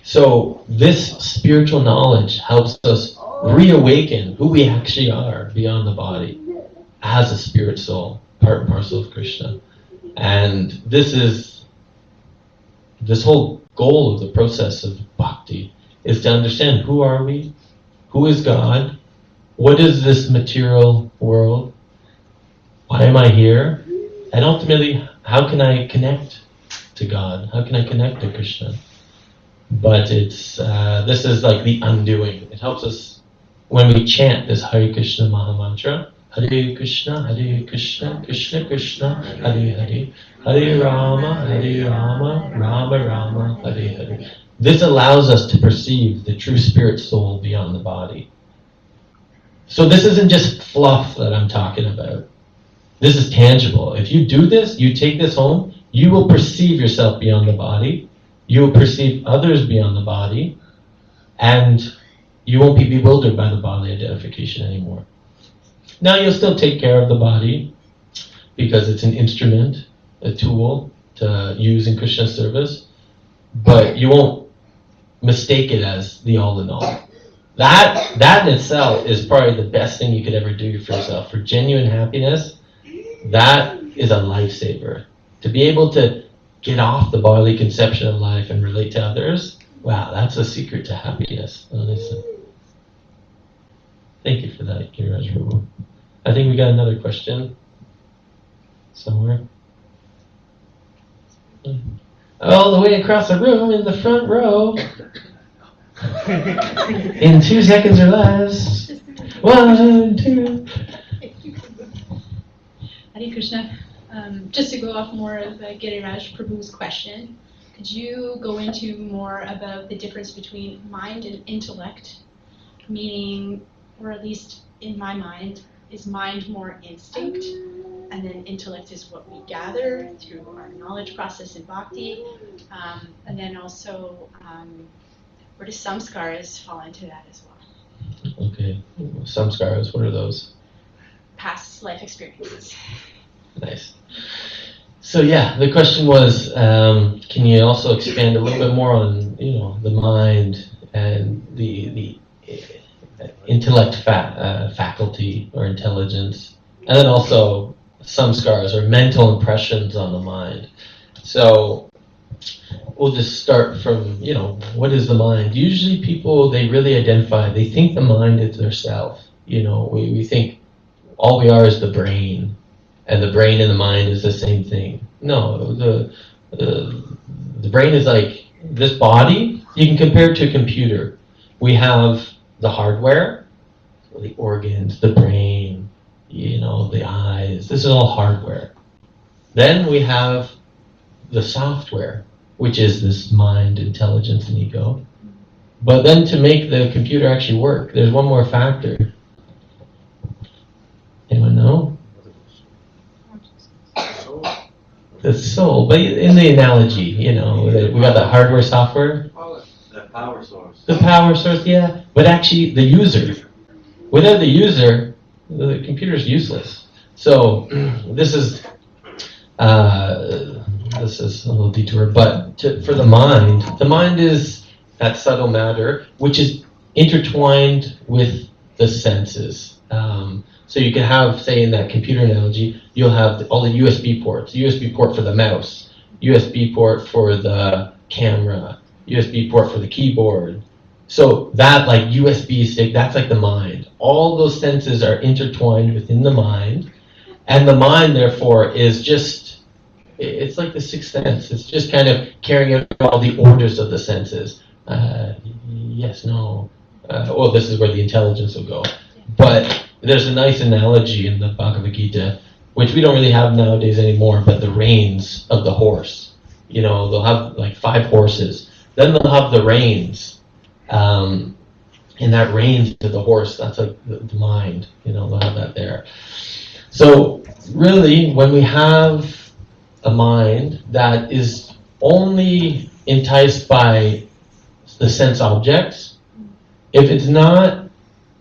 So this spiritual knowledge helps us reawaken who we actually are beyond the body as a spirit soul, part and parcel of Krishna. And this whole goal of the process of bhakti is to understand who are we, who is God, what is this material world, why am I here, and ultimately, how can I connect to God? How can I connect to Krishna? But this is like the undoing. It helps us when we chant this Hare Krishna Maha Mantra. Hare Krishna, Krishna Krishna, Hare Hare, Hare Rama, Rama Rama, Hare Hare. This allows us to perceive the true spirit soul beyond the body. So this isn't just fluff that I'm talking about. This is tangible. If you do this, you take this home, you will perceive yourself beyond the body, you will perceive others beyond the body, and you won't be bewildered by the bodily identification anymore. Now you'll still take care of the body, because it's an instrument, a tool to use in Krishna's service, but you won't mistake it as the all in all. That in itself is probably the best thing you could ever do for yourself. For genuine happiness, that is a lifesaver. To be able to get off the bodily conception of life and relate to others, wow, that's a secret to happiness, honestly. Thank you for that, Giriraj Prabhu. I think we got another question somewhere. All the way across the room in the front row. In 2 seconds or less. 1, 2. Hare Krishna. Just to go off more of Giriraj Prabhu's question, could you go into more about the difference between mind and intellect? Meaning, or at least in my mind, is mind more instinct, and then intellect is what we gather through our knowledge process in bhakti, and then also where do samskaras fall into that as well? Okay, samskaras, what are those? Past life experiences. Nice. So yeah, the question was, can you also expand a little bit more on, the mind and the intellect faculty or intelligence, and then also samskaras or mental impressions on the mind. So we'll just start from, what is the mind? Usually people, they really identify, they think the mind is their self. We think all we are is the brain, and the brain and the mind is the same thing. No, the brain is like this body. You can compare it to a computer. We have the hardware, the organs, the brain, the eyes. This is all hardware. Then we have the software, which is this mind, intelligence, and ego. But then to make the computer actually work, there's one more factor. Anyone know? The soul. But in the analogy, we got the hardware, software. The power source. The power source, yeah. But actually, the user. Without the user, the computer's useless. So this is a little detour, but for the mind is that subtle matter which is intertwined with the senses. So you can have, say, in that computer analogy, you'll have all the USB ports. USB port for the mouse, USB port for the camera, USB port for the keyboard. So that, like USB stick, that's like the mind. All those senses are intertwined within the mind, and the mind, therefore, is just, it's like the sixth sense. It's just kind of carrying out all the orders of the senses. Yes, no. Well, this is where the intelligence will go. But there's a nice analogy in the Bhagavad Gita, which we don't really have nowadays anymore, but the reins of the horse. They'll have like 5 horses. Then they'll have the reins. And that reins to the horse, that's like the mind. They'll have that there. So really, when we have a mind that is only enticed by the sense objects, if it's not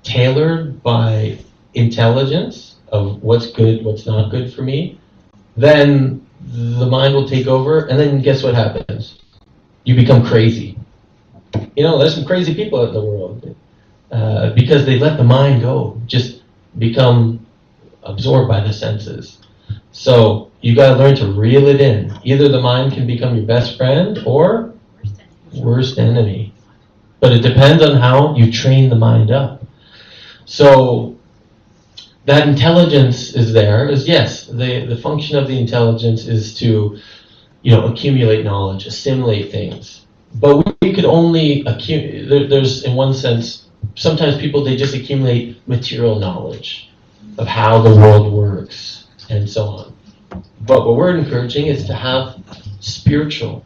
tailored by intelligence of what's good, what's not good for me, then the mind will take over, and then guess what happens? You become crazy. There's some crazy people out in the world because they let the mind go, just become absorbed by the senses. So you got to learn to reel it in. Either the mind can become your best friend or worst enemy. But it depends on how you train the mind up. So that intelligence is there. Yes, the function of the intelligence is to, accumulate knowledge, assimilate things. But we could only accumulate. There's, in one sense, sometimes people, they just accumulate material knowledge of how the world works and so on. But what we're encouraging is to have spiritual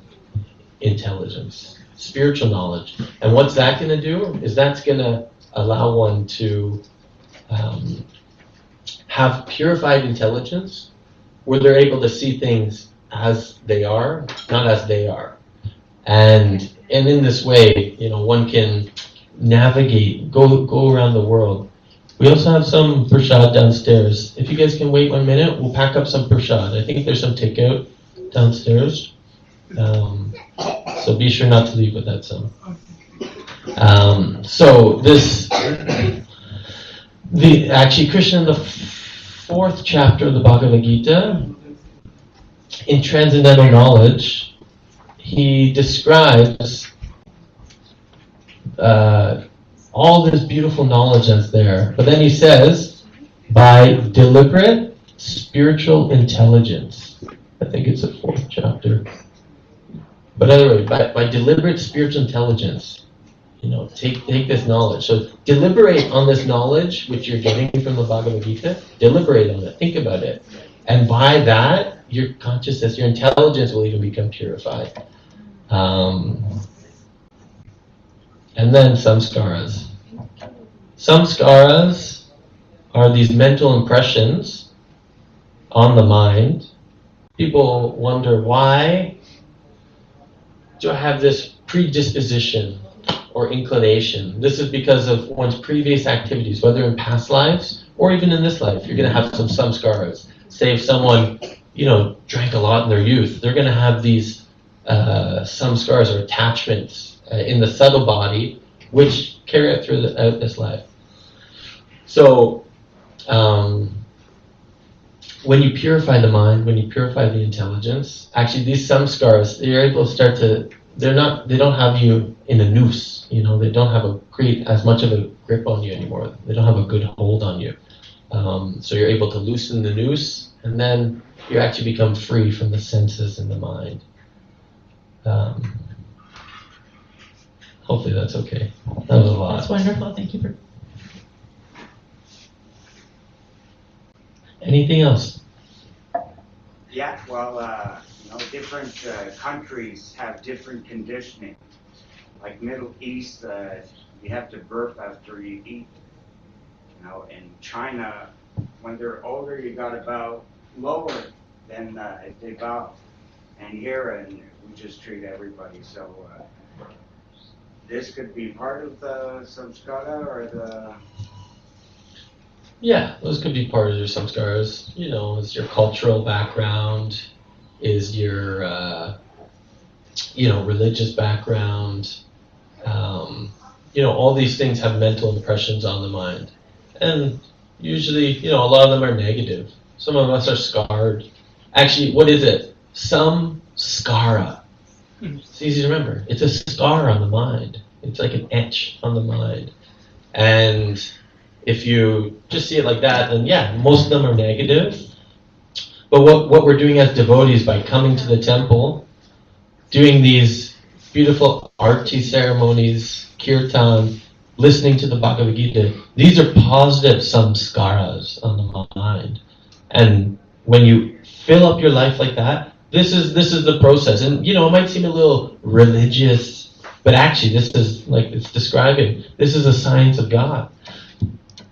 intelligence, spiritual knowledge. And what's that going to do? Is that's going to allow one to have purified intelligence where they're able to see things as they are, not as they are. And in this way, one can navigate, go around the world. We also have some prasad downstairs. If you guys can wait 1 minute, we'll pack up some prasad. I think there's some takeout downstairs. So be sure not to leave without some. So this, actually Krishna in the 4th chapter of the Bhagavad Gita, in Transcendental Knowledge, he describes all this beautiful knowledge that's there. But then he says, by deliberate spiritual intelligence. I think it's the 4th chapter. But anyway, by deliberate spiritual intelligence, take this knowledge. So deliberate on this knowledge which you're getting from the Bhagavad Gita. Deliberate on it. Think about it. And by that, your consciousness, your intelligence will even become purified. And then samskaras. Samskaras are these mental impressions on the mind. People wonder, why do I have this predisposition or inclination? This is because of one's previous activities, whether in past lives or even in this life. You're going to have some samskaras. Say if someone drank a lot in their youth, they're going to have these samskaras or attachments in the subtle body, which carry it through out this life. So, when you purify the mind, when you purify the intelligence, actually these samskaras, you're able to start to, they don't have you in a noose, they don't have as much of a grip on you anymore. They don't have a good hold on you. So you're able to loosen the noose, and then you actually become free from the senses and the mind. Hopefully that's okay. That was a lot. That's wonderful. Thank you for. Anything else? Yeah, well, different countries have different conditioning. Like Middle East, you have to burp after you eat. In China, when they're older, you got to bow lower than if they bow. And here, and we just treat everybody. So this could be part of the samskara or the. Yeah, those could be part of your samskaras. Is your cultural background, is your, religious background. All these things have mental impressions on the mind. And usually, a lot of them are negative. Some of us are scarred. Actually, what is it? Samskara. It's easy to remember. It's a scar on the mind. It's like an etch on the mind. And if you just see it like that, then yeah, most of them are negative. But what we're doing as devotees by coming to the temple, doing these beautiful arti ceremonies, kirtan, listening to the Bhagavad Gita, these are positive samskaras on the mind. And when you fill up your life like that, this is the process. And it might seem a little religious, but actually this is, like it's describing, this is a science of God.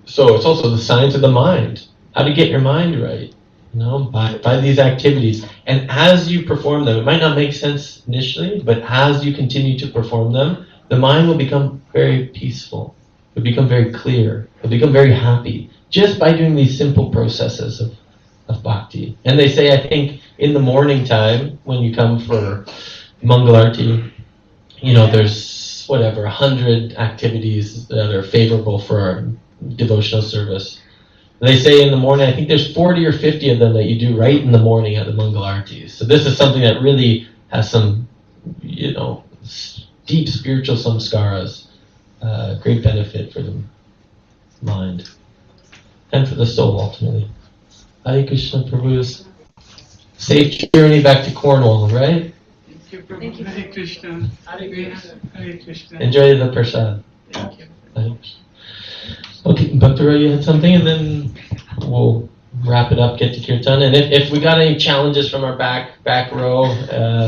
So it's also the science of the mind. How to get your mind right, by these activities. And as you perform them, it might not make sense initially, but as you continue to perform them, the mind will become very peaceful. It'll become very clear. It'll become very happy just by doing these simple processes of bhakti. And they say, I think, in the morning time, when you come for Mangalarti, there's 100 activities that are favorable for our devotional service. They say in the morning, I think there's 40 or 50 of them that you do right in the morning at the Mangalartis. So this is something that really has some, deep spiritual samskaras, great benefit for the mind and for the soul ultimately. Hare Krishna, Prabhu's safe journey back to Cornwall, right? Thank you, Prabhu. Hare Krishna. Hare Krishna. Enjoy the prasad. Thank you. Okay, Bhaktara, you had something, and then we'll wrap it up, get to Kirtan. And if we got any challenges from our back row,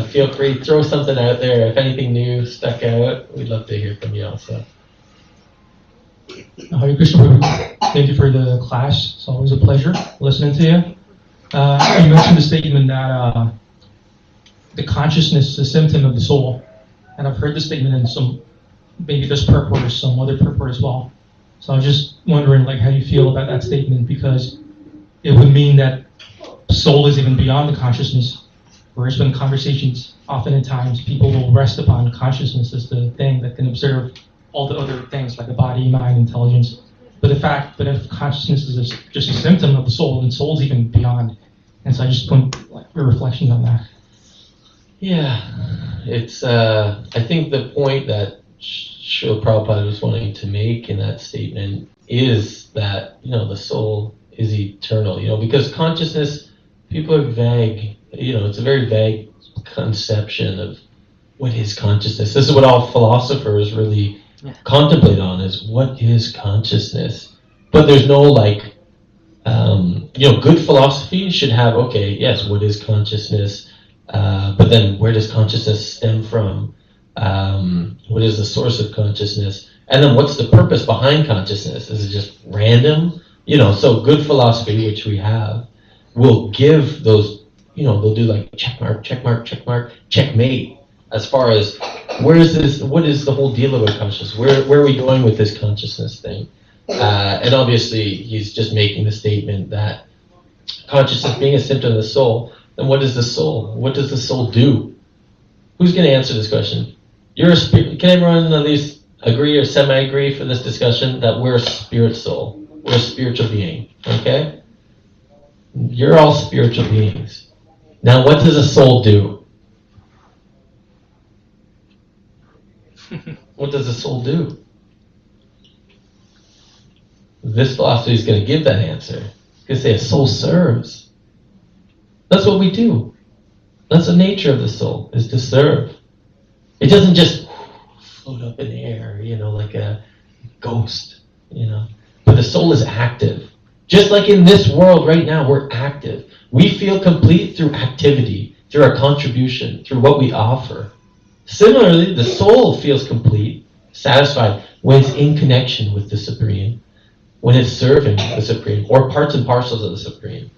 feel free, throw something out there. If anything new stuck out, we'd love to hear from you also. Hare Krishna, Prabhu. Thank you for the class. It's always a pleasure listening to you. You mentioned the statement that the consciousness is a symptom of the soul. And I've heard the statement in maybe this purport or some other purport as well. So I was just wondering, how you feel about that statement, because it would mean that soul is even beyond the consciousness, whereas when conversations, often at times, people will rest upon consciousness as the thing that can observe all the other things, like the body, mind, intelligence. But if consciousness is just a symptom of the soul, then soul's even beyond. And so I just want your reflections on that. Yeah, it's, I think the point that Srila Prabhupada was wanting to make in that statement is that, the soul is eternal, because consciousness, people are vague, it's a very vague conception of what is consciousness. This is what all philosophers really contemplate on, is what is consciousness. But there's no good philosophy should have, okay, yes, what is consciousness? But then where does consciousness stem from? What is the source of consciousness? And then what's the purpose behind consciousness? Is it just random? So good philosophy, which we have, will give those, they'll do check mark, check mark, check mark, checkmate, as far as what is the whole deal about consciousness? Where are we going with this consciousness thing? And obviously he's just making the statement that consciousness being a symptom of the soul, then what is the soul? What does the soul do? Who's going to answer this question? You're a spirit. Can everyone at least agree or semi-agree for this discussion that we're a spirit soul? We're a spiritual being, okay? You're all spiritual beings. Now, what does a soul do? What does a soul do? This philosophy is going to give that answer. It's going to say a soul serves. That's what we do. That's the nature of the soul, is to serve. It doesn't just float up in the air, like a ghost, But the soul is active. Just like in this world right now, we're active. We feel complete through activity, through our contribution, through what we offer. Similarly, the soul feels complete, satisfied, when it's in connection with the Supreme, when it's serving the Supreme, or parts and parcels of the Supreme.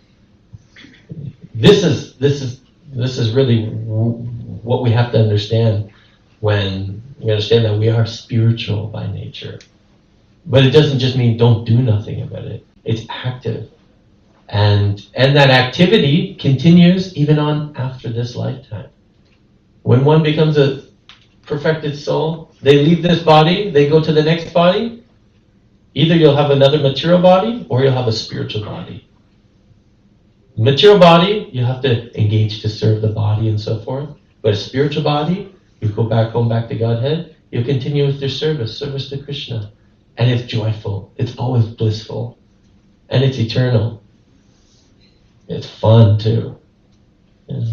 This is really what we have to understand when we understand that we are spiritual by nature. But it doesn't just mean don't do nothing about it. It's active. And that activity continues even on after this lifetime. When one becomes a perfected soul, they leave this body, they go to the next body. Either you'll have another material body or you'll have a spiritual body. Material body, you have to engage to serve the body and so forth. But a spiritual body, you go back home, back to Godhead, you continue with your service to Krishna. And it's joyful. It's always blissful. And it's eternal. It's fun too.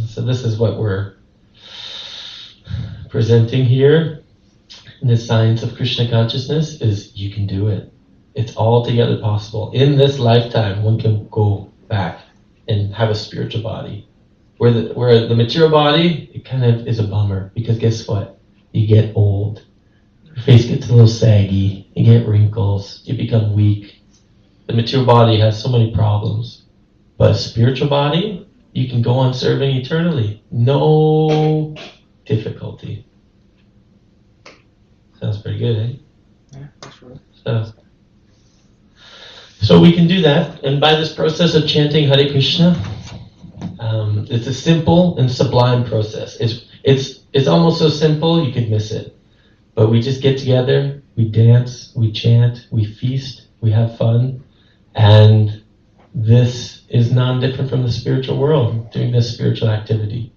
So this is what we're presenting here in the science of Krishna consciousness is you can do it. It's altogether possible. In this lifetime, one can go back and have a spiritual body. Where the material body, it kind of is a bummer, because guess what? You get old. Your face gets a little saggy. You get wrinkles. You become weak. The material body has so many problems. But a spiritual body, you can go on serving eternally. No difficulty. Sounds pretty good, eh? Yeah, that's right. So we can do that, and by this process of chanting Hare Krishna, it's a simple and sublime process. It's almost so simple you could miss it. But we just get together, we dance, we chant, we feast, we have fun, and this is non-different from the spiritual world, doing this spiritual activity.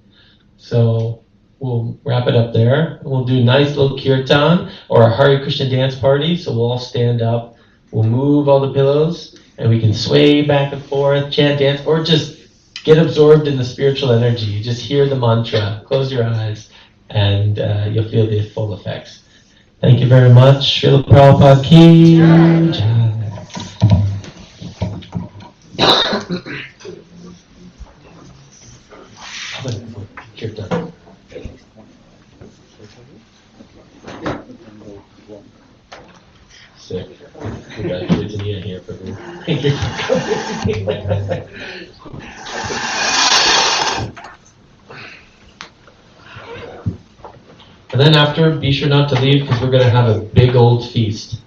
So we'll wrap it up there. We'll do a nice little kirtan or a Hare Krishna dance party, so we'll all stand up. We'll move all the pillows, and we can sway back and forth, chant, dance, or just get absorbed in the spiritual energy. Just hear the mantra, close your eyes, and you'll feel the full effects. Thank you very much. Srila Prabhupada ki jai. Kirtan. Sick. We got Kirtania here, Prabhu. Thank you. And then after, be sure not to leave because we're going to have a big old feast.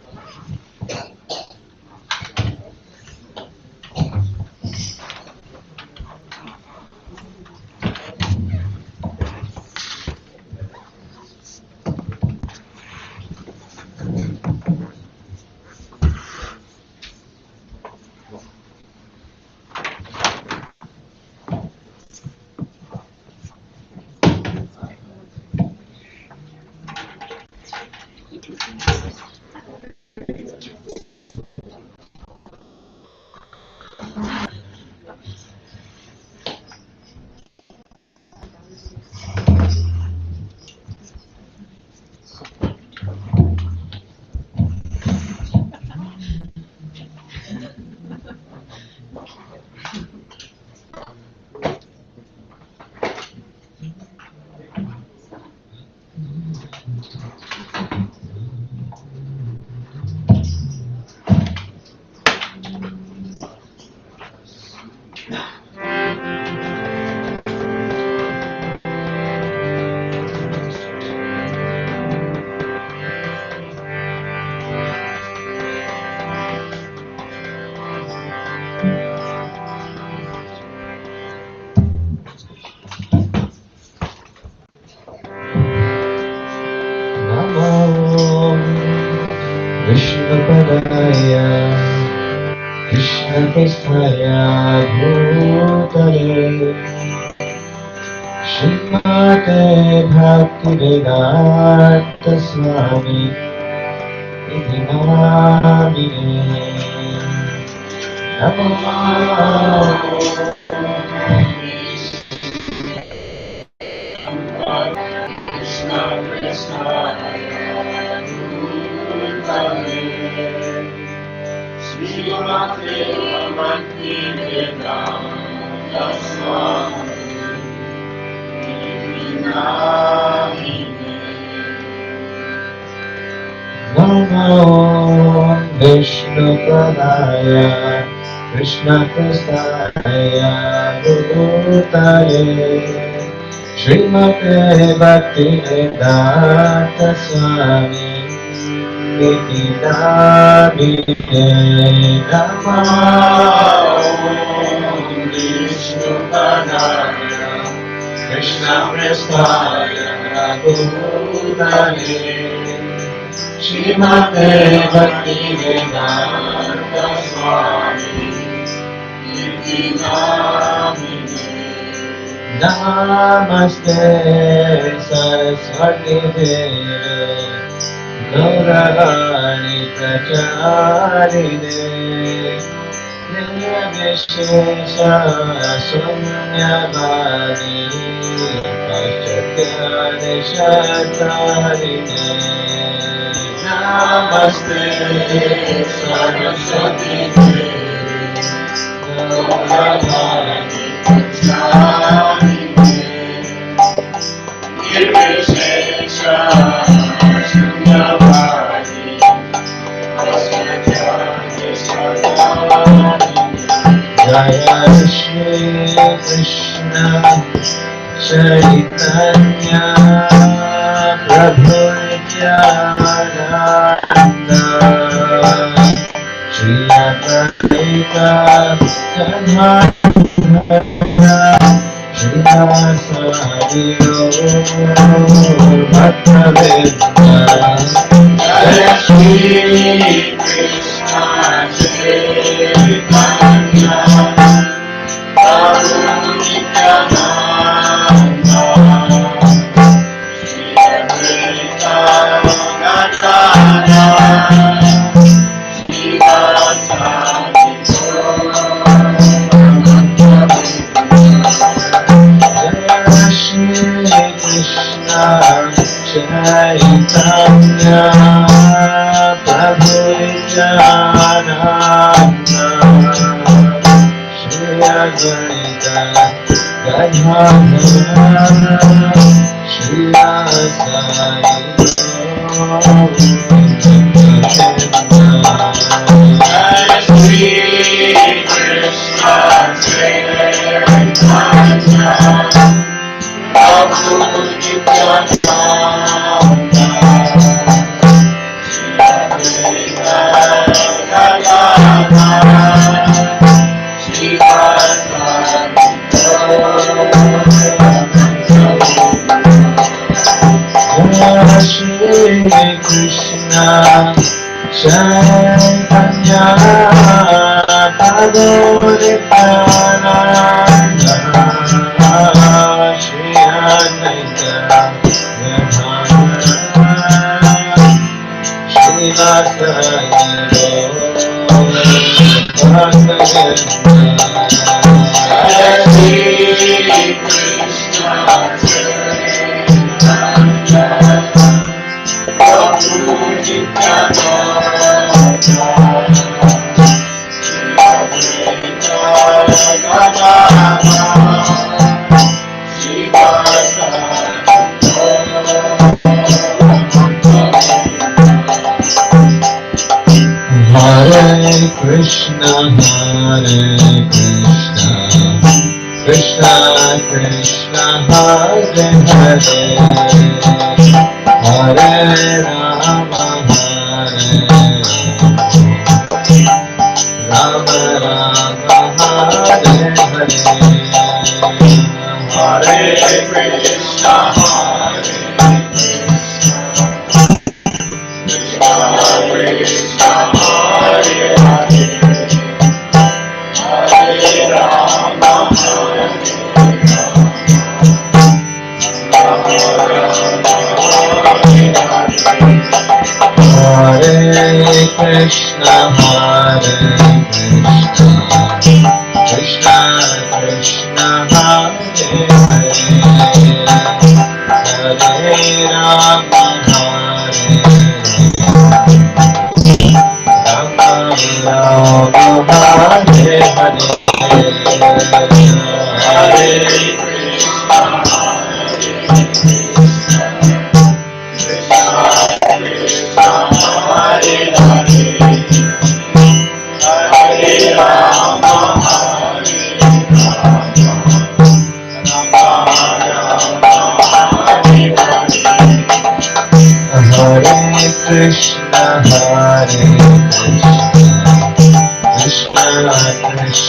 Vishnupadaya Krishna Prasthaya Bhutale Srimate Bhaktivedanta Swami Iti Namine Namo Krishna Krishna Bhutale Srimate Bhaktivedanta Swami Iti Namine Namo Vishnupadaya Krishna Prasthaya Bhutale Srimate Bhaktivedanta Swami Iti Namine Namo Vishnupadaya Krishna Prasthaya Bhutale Srimate Bhaktivedanta Swami Iti Namine Namaste Saraswati Deve Gauravani Pracharine Nirvishesha Sunyavadi Paschatya Nishatarine Namaste Saraswati Devi Gauravani Pracharine Nirvishesha Sunyavadi Paschatya Nishatarine Jaya Shri Krishna Chaitanya Prabhu Nityananda Shri Advaita Gadadhara Shri Vasari Bhaktaveda Jaya Shri Krishna Chaitanya Prabhu Nityananda Shri Advaita Gadadhara Shri Vasari Jaya Shri Krishna Chaitanya Prabhu Nityananda Shri Advaita Gadadhara Shri Vasari Jaya Shri Krishna Chaitanya Prabhu Nityananda Shri Advaita Gadadhara Shri Vasari Jaya Shri Krishna Chaitanya Prabhu Nityananda Shri Advaita Gadadhara Shri Vasari Jaya Shri Krishna Chaitanya Prabhu Nityananda Shri Advaita Gadadhara Shri Hare Krishna, Krishna Krishna, Hare Hare, Hare Rama, Rama Rama, Hare Hare, Hare Krishna, Krishna Krishna, Krishna, Krishna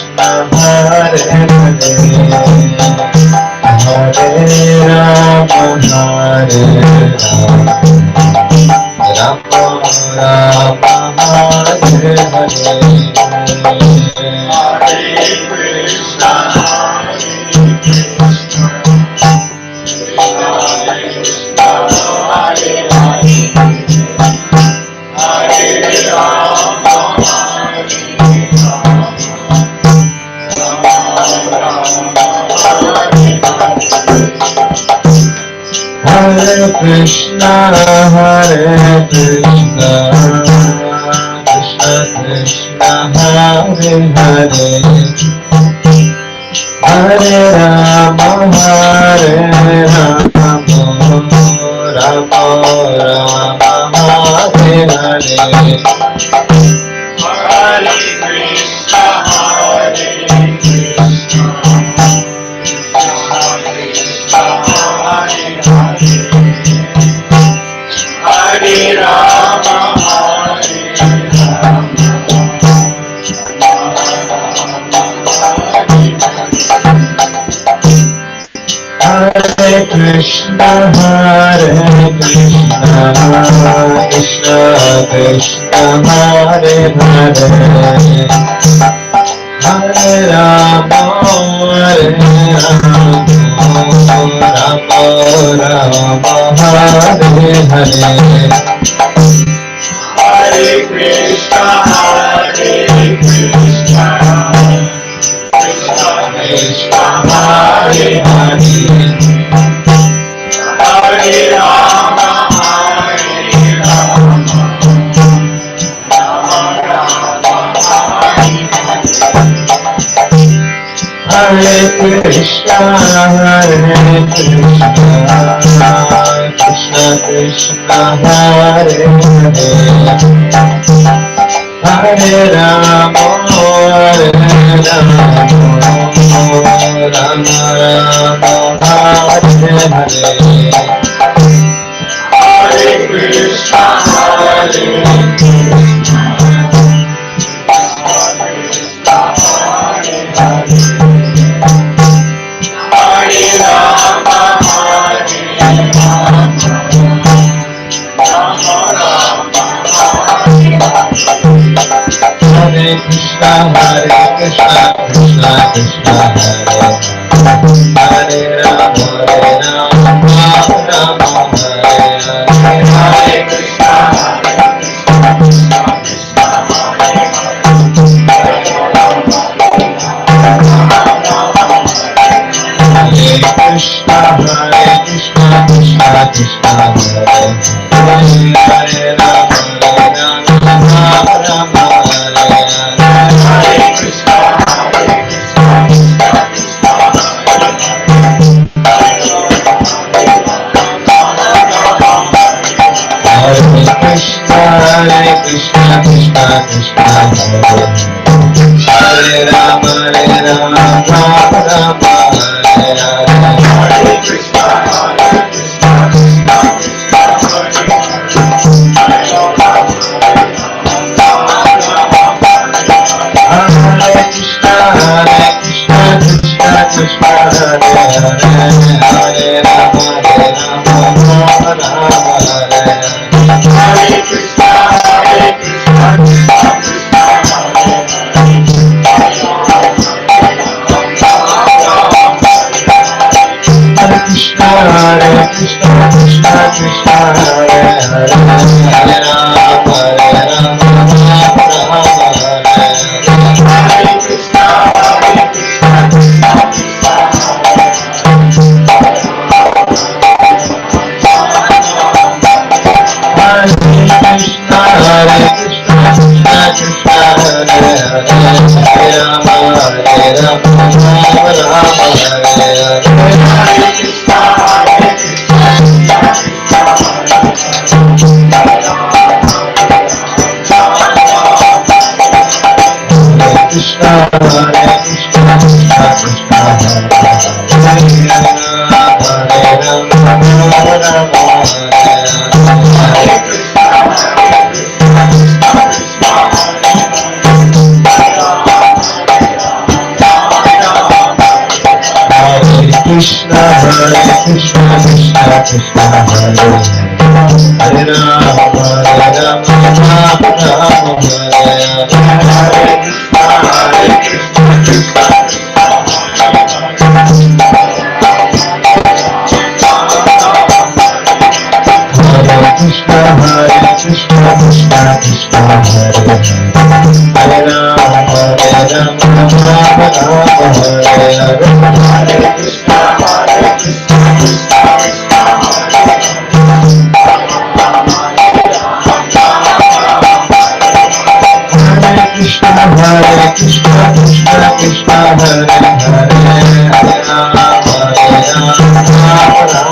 Krishna, Hare Hare, Hare Rama, Hare Rama, Rama Rama, Hare Hare, Hare Krishna, Krishna Krishna, Hare Hare, Hare Rama, Hare Krishna, Hare Krishna, Krishna Krishna, Hare Hare, Hare Rama, Hare Rama, Rama Rama, Hare Hare, Hare Krishna, Hare Krishna, Krishna Krishna, Hare Rama, Hare Hare Krishna, Hare Krishna, Krishna Krishna, Hare Hare, Hare Rama, Hare Rama, Rama Rama, Hare Hare, Hare Krishna, Hare Krishna, Krishna Krishna, Hare Hare, Hare Rama, Hare Rama, Rama Rama, Hare Hare Krishna, Hare Krishna, Krishna Krishna, Hare Hare, Hare Rama, Hare Rama, Rama Rama, Hare Hare, Hare Krishna, Hare Krishna, Krishna Krishna, Hare Hare, Hare Rama, Hare Rama, Rama Rama, Hare Hare Krishna, Krishna Krishna, Hare Hare, Hare Rama, Rama Hare Hare, Hare Krishna, Krishna Krishna, Hare Hare, Hare Krishna, Krishna Krishna, Hare Hare, Hare Rama, Rama Hare Hare, Hare Krishna, Krishna Krishna, Hare Krishna, Krishna Krishna, Hare Rama, Rama Hare Hare, Hare Krishna, Krishna Krishna, Hare Krishna, Krishna Krishna, Hare Hare, Hare Rama, Rama Hare Hare, Hare Krishna, Krishna Krishna, Hare Krishna, Krishna Krishna, Hare Hare, Hare Rama, Rama Hare Hare, Hare Krishna, Krishna Krishna, Hare Krishna, Krishna Krishna, Hare Krishna, Hare Krishna, Krishna Krishna, Hare Krishna, Krishna Krishna, Hare Hare Rama, Hare Rama, Rama Rama, Hare Krishna, Krishna Krishna, Hare Hare Rama, Hare Rama, Rama Rama, Hare Krishna, Krishna, Hare Krishna, Krishna Krishna, Hare Hare Rama, Hare Rama, Rama Rama, Hare Krishna, Krishna, Hare Krishna, Krishna Krishna, Hare Hare Rama, Hare Rama, Rama Rama, Hare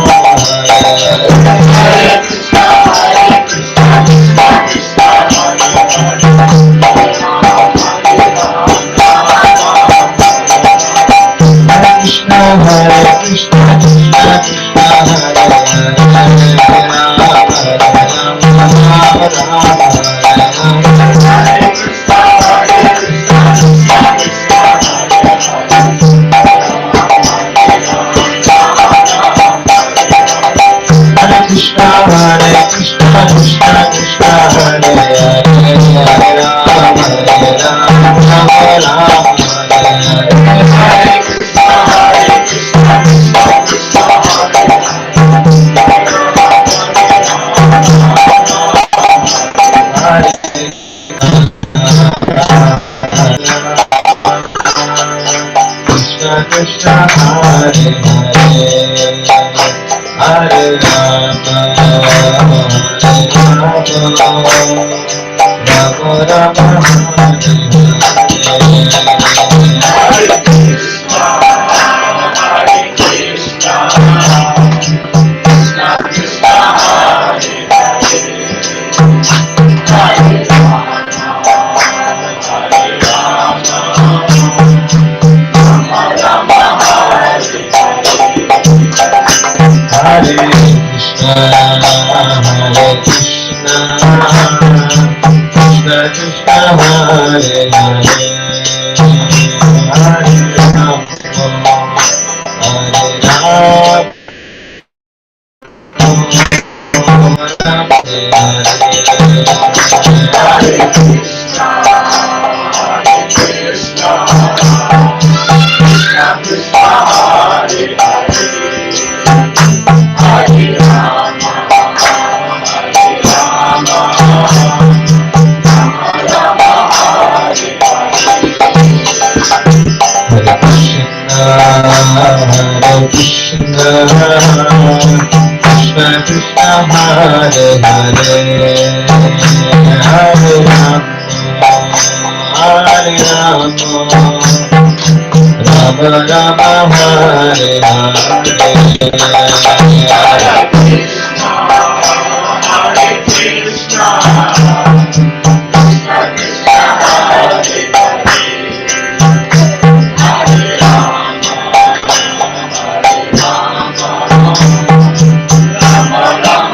Krishna, Hare Krishna, Krishna Krishna, Hare Hare Rama, Hare Rama, Rama Rama, Hare Krishna, Krishna, Hare Hare, Hare Rama, Rama Rama, Hare Krishna, Krishna Krishna, Hare Hare Krishna, Hare Krishna, Krishna Krishna, Hare Hare, Hare Rama, Hare Rama, Hare Krishna, Krishna Krishna, Hare Hare, Hare Rama, Hare Rama, Rama Rama, Hare Hare Krishna, Krishna Krishna, Hare Hare, Hare Rama, Hare Rama, Rama Rama, Hare Hare, Hare Krishna, Hare Krishna, Krishna Krishna, Hare Hare, Hare Rama, Hare Rama, Rama Rama, Hare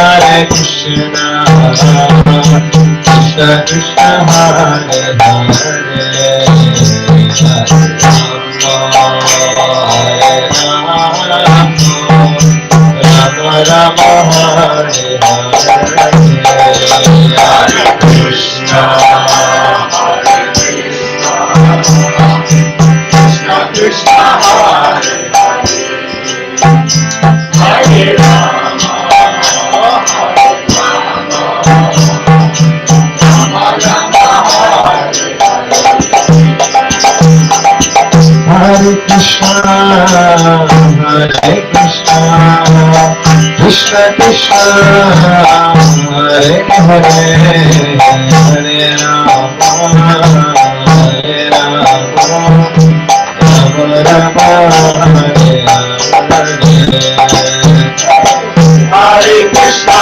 Hare Krishna, Hare Krishna, Krishna Krishna, Hare Hare, Rama Rama, Hare Hare, Hare Krishna, Hare Krishna, Krishna Krishna, Hare Hare, Hare Rama, Hare Rama, Rama Rama, Hare Hare Krishna, Hare Krishna, Krishna Krishna, Hare Hare, Hare Rama, Hare Rama, Rama Rama, Hare Hare, Hare Krishna,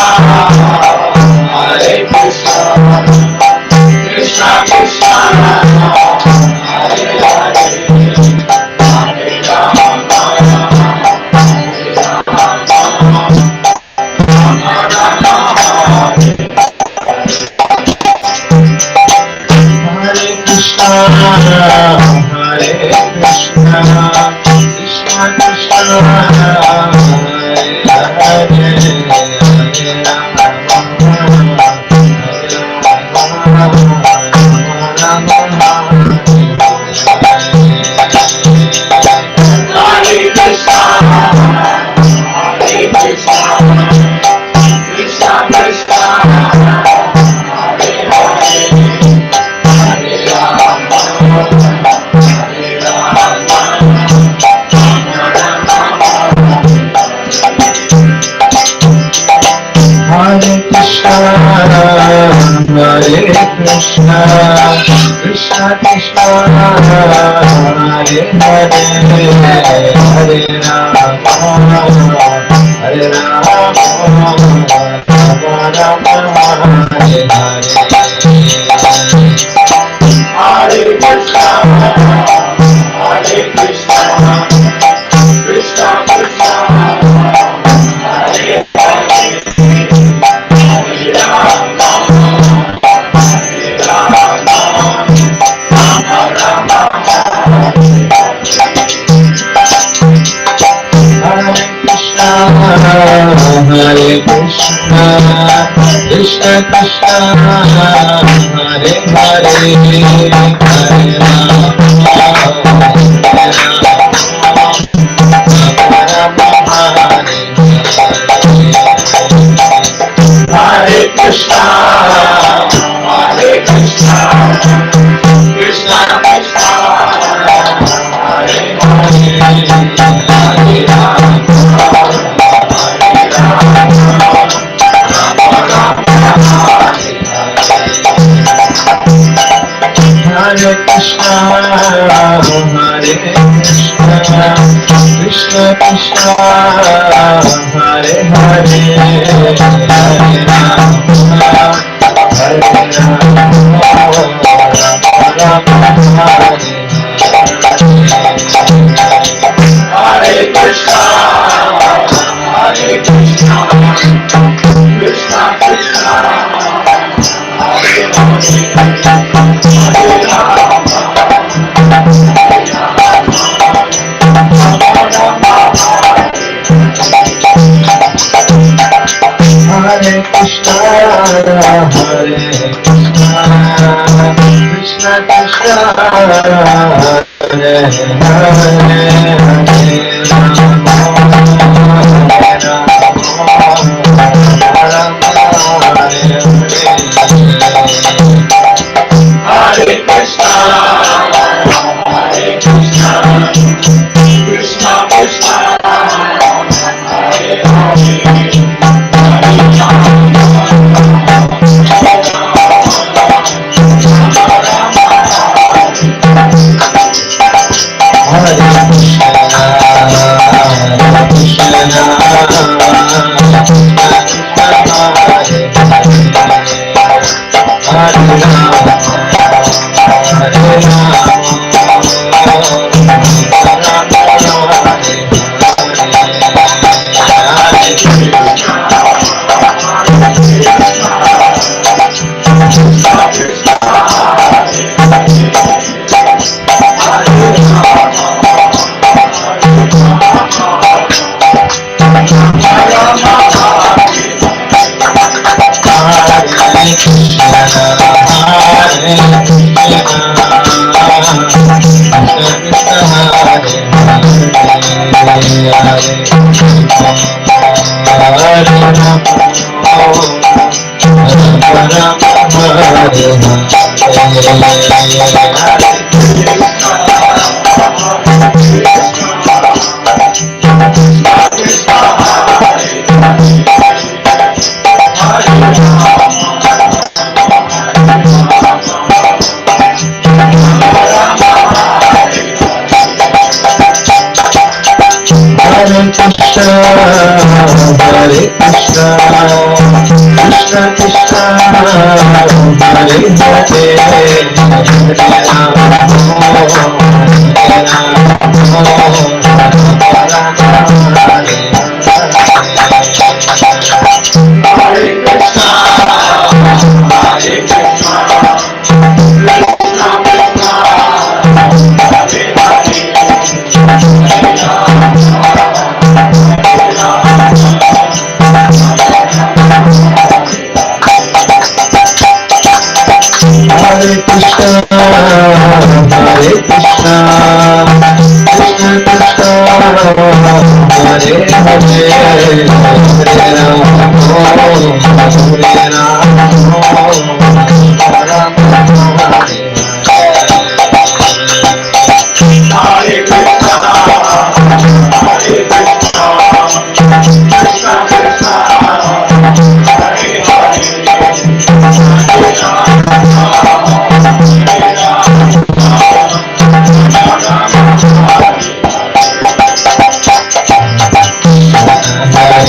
Hare Hare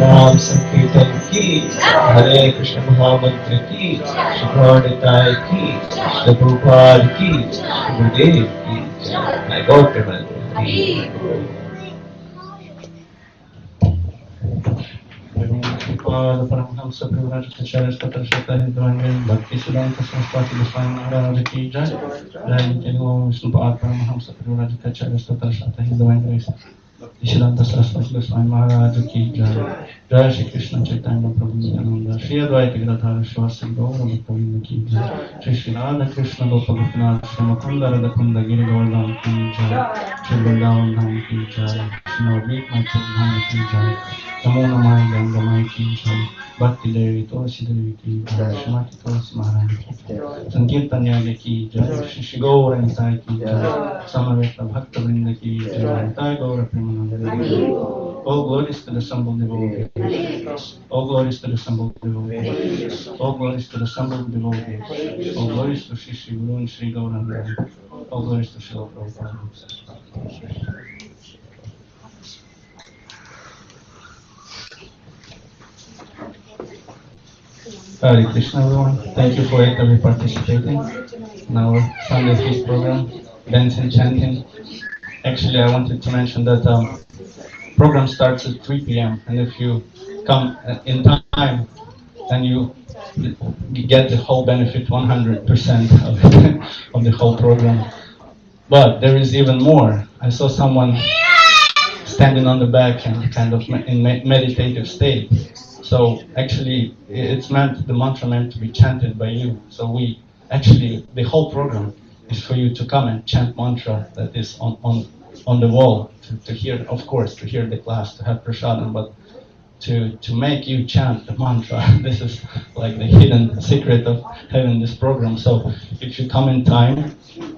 नाम संकीर्तन की हरे कृष्ण महामंत्र की शुभानिताय की प्रभुपाद की गुरुदेव की जय गौतम परमहंस भक्ति सिद्धांत सरस्वती गोस्वामी महाराज की जय। जय विष्णुपाद परमहंस सिद्धांत सरस्वती गोस्वामी महाराज की जय। जय श्री कृष्ण चैतन्य प्रभु नित्यानंद श्री अद्वैत गदाधर श्रीवासदि गौर भक्तवृंद की जय। श्री श्री राधा कृष्ण गोपगोपीनाथ श्री मुकुंद राधा कुंद गिरि गोवर्धन की जय। श्री वृंदावन धाम की जय। श्री नवदीप धाम की जय। नमो नमः गंगामय की जय। भक्ति देवी तुलसी देवी की जय। श्रीमती तुलसी महारानी की जय। संकीर्तन याग की जय। श्री श्री गौर निताय की जय। समवेत भक्त वृंद की जय। निताय गौर Premanand. All glories to the assembled devotees. All glories to the assembled devotees. All glories to the assembled devotees. All glories to Shri Shri Guru and Shri Gauranga. All glories to Srila Prabhupada. Hare Krishna everyone. Thank you for actively participating in our Sunday feast program, dancing, chanting. Actually, I wanted to mention that program starts at 3 p.m. and if you come in time, then you get the whole benefit 100% of the whole program. But there is even more. I saw someone standing on the back and kind of in meditative state. So actually, the mantra meant to be chanted by you. So the whole program is for you to come and chant mantra that is on the wall to hear, of course, to hear the class, to have prasadam, but to make you chant the mantra. This is like the hidden secret of having this program. So if you come in time,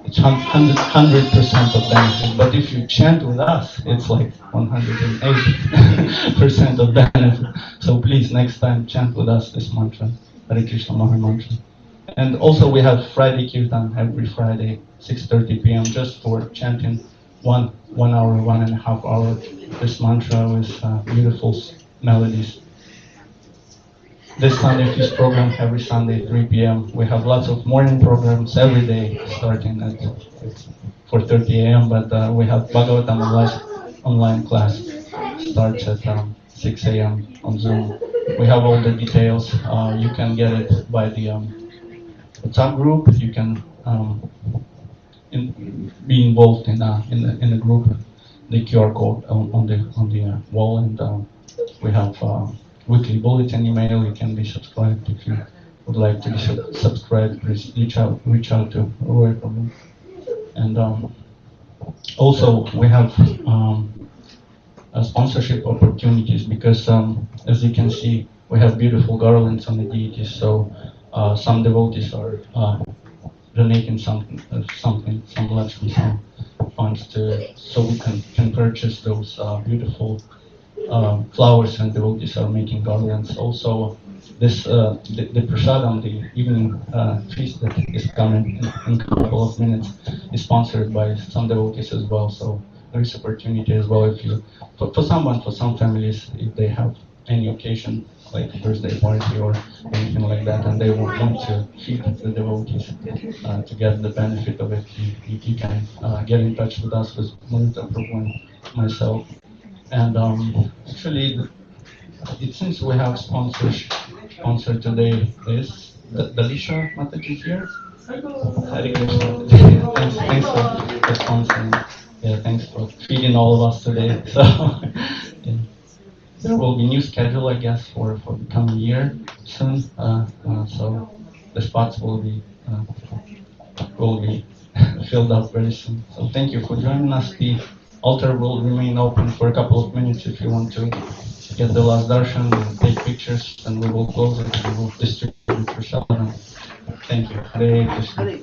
it's 100% of benefit. But if you chant with us, it's like 108% of benefit. So please, next time, chant with us this mantra, Hare Krishna Maha Mantra. And also we have Friday Kirtan every Friday, 6:30 p.m. just for chanting 1 hour, 1.5 hours, this mantra with beautiful melodies. This Sunday feast program every Sunday 3 p.m. We have lots of morning programs every day starting at 4:30 a.m. But we have Bhagavatam online class starts at 6 a.m. on Zoom. We have all the details. You can get it by the WhatsApp group. You can be involved in the group. The QR code on the wall, and we have weekly bulletin email. You can be subscribed if you would like to be subscribed. Please reach out to Roy Prabhu. And Also, we have sponsorship opportunities because, as you can see, we have beautiful garlands on the deities. So some devotees are donating some Lakshmi, some funds so we can purchase those beautiful flowers, and devotees are making garlands. Also, the prasadam, the evening feast that is coming in a couple of minutes, is sponsored by some devotees as well. So there is opportunity as well if you, for some families, if they have any occasion like birthday party or anything like that, and they want to feed the devotees to get the benefit of it, you can get in touch with us, with Murita, Prabhu, and myself. And actually, it seems we have sponsor today is Dalisha Mataji here. Hare Krishna. Thanks for sponsoring. Yeah, thanks for feeding all of us today. So yeah. There will be new schedule, I guess, for the coming year soon. So the spots will be filled up very soon. So thank you for joining us. The altar will remain open for a couple of minutes if you want to get the last darshan and take pictures, and we will close it and we will distribute for Shalan. Thank you. Hare Krishna.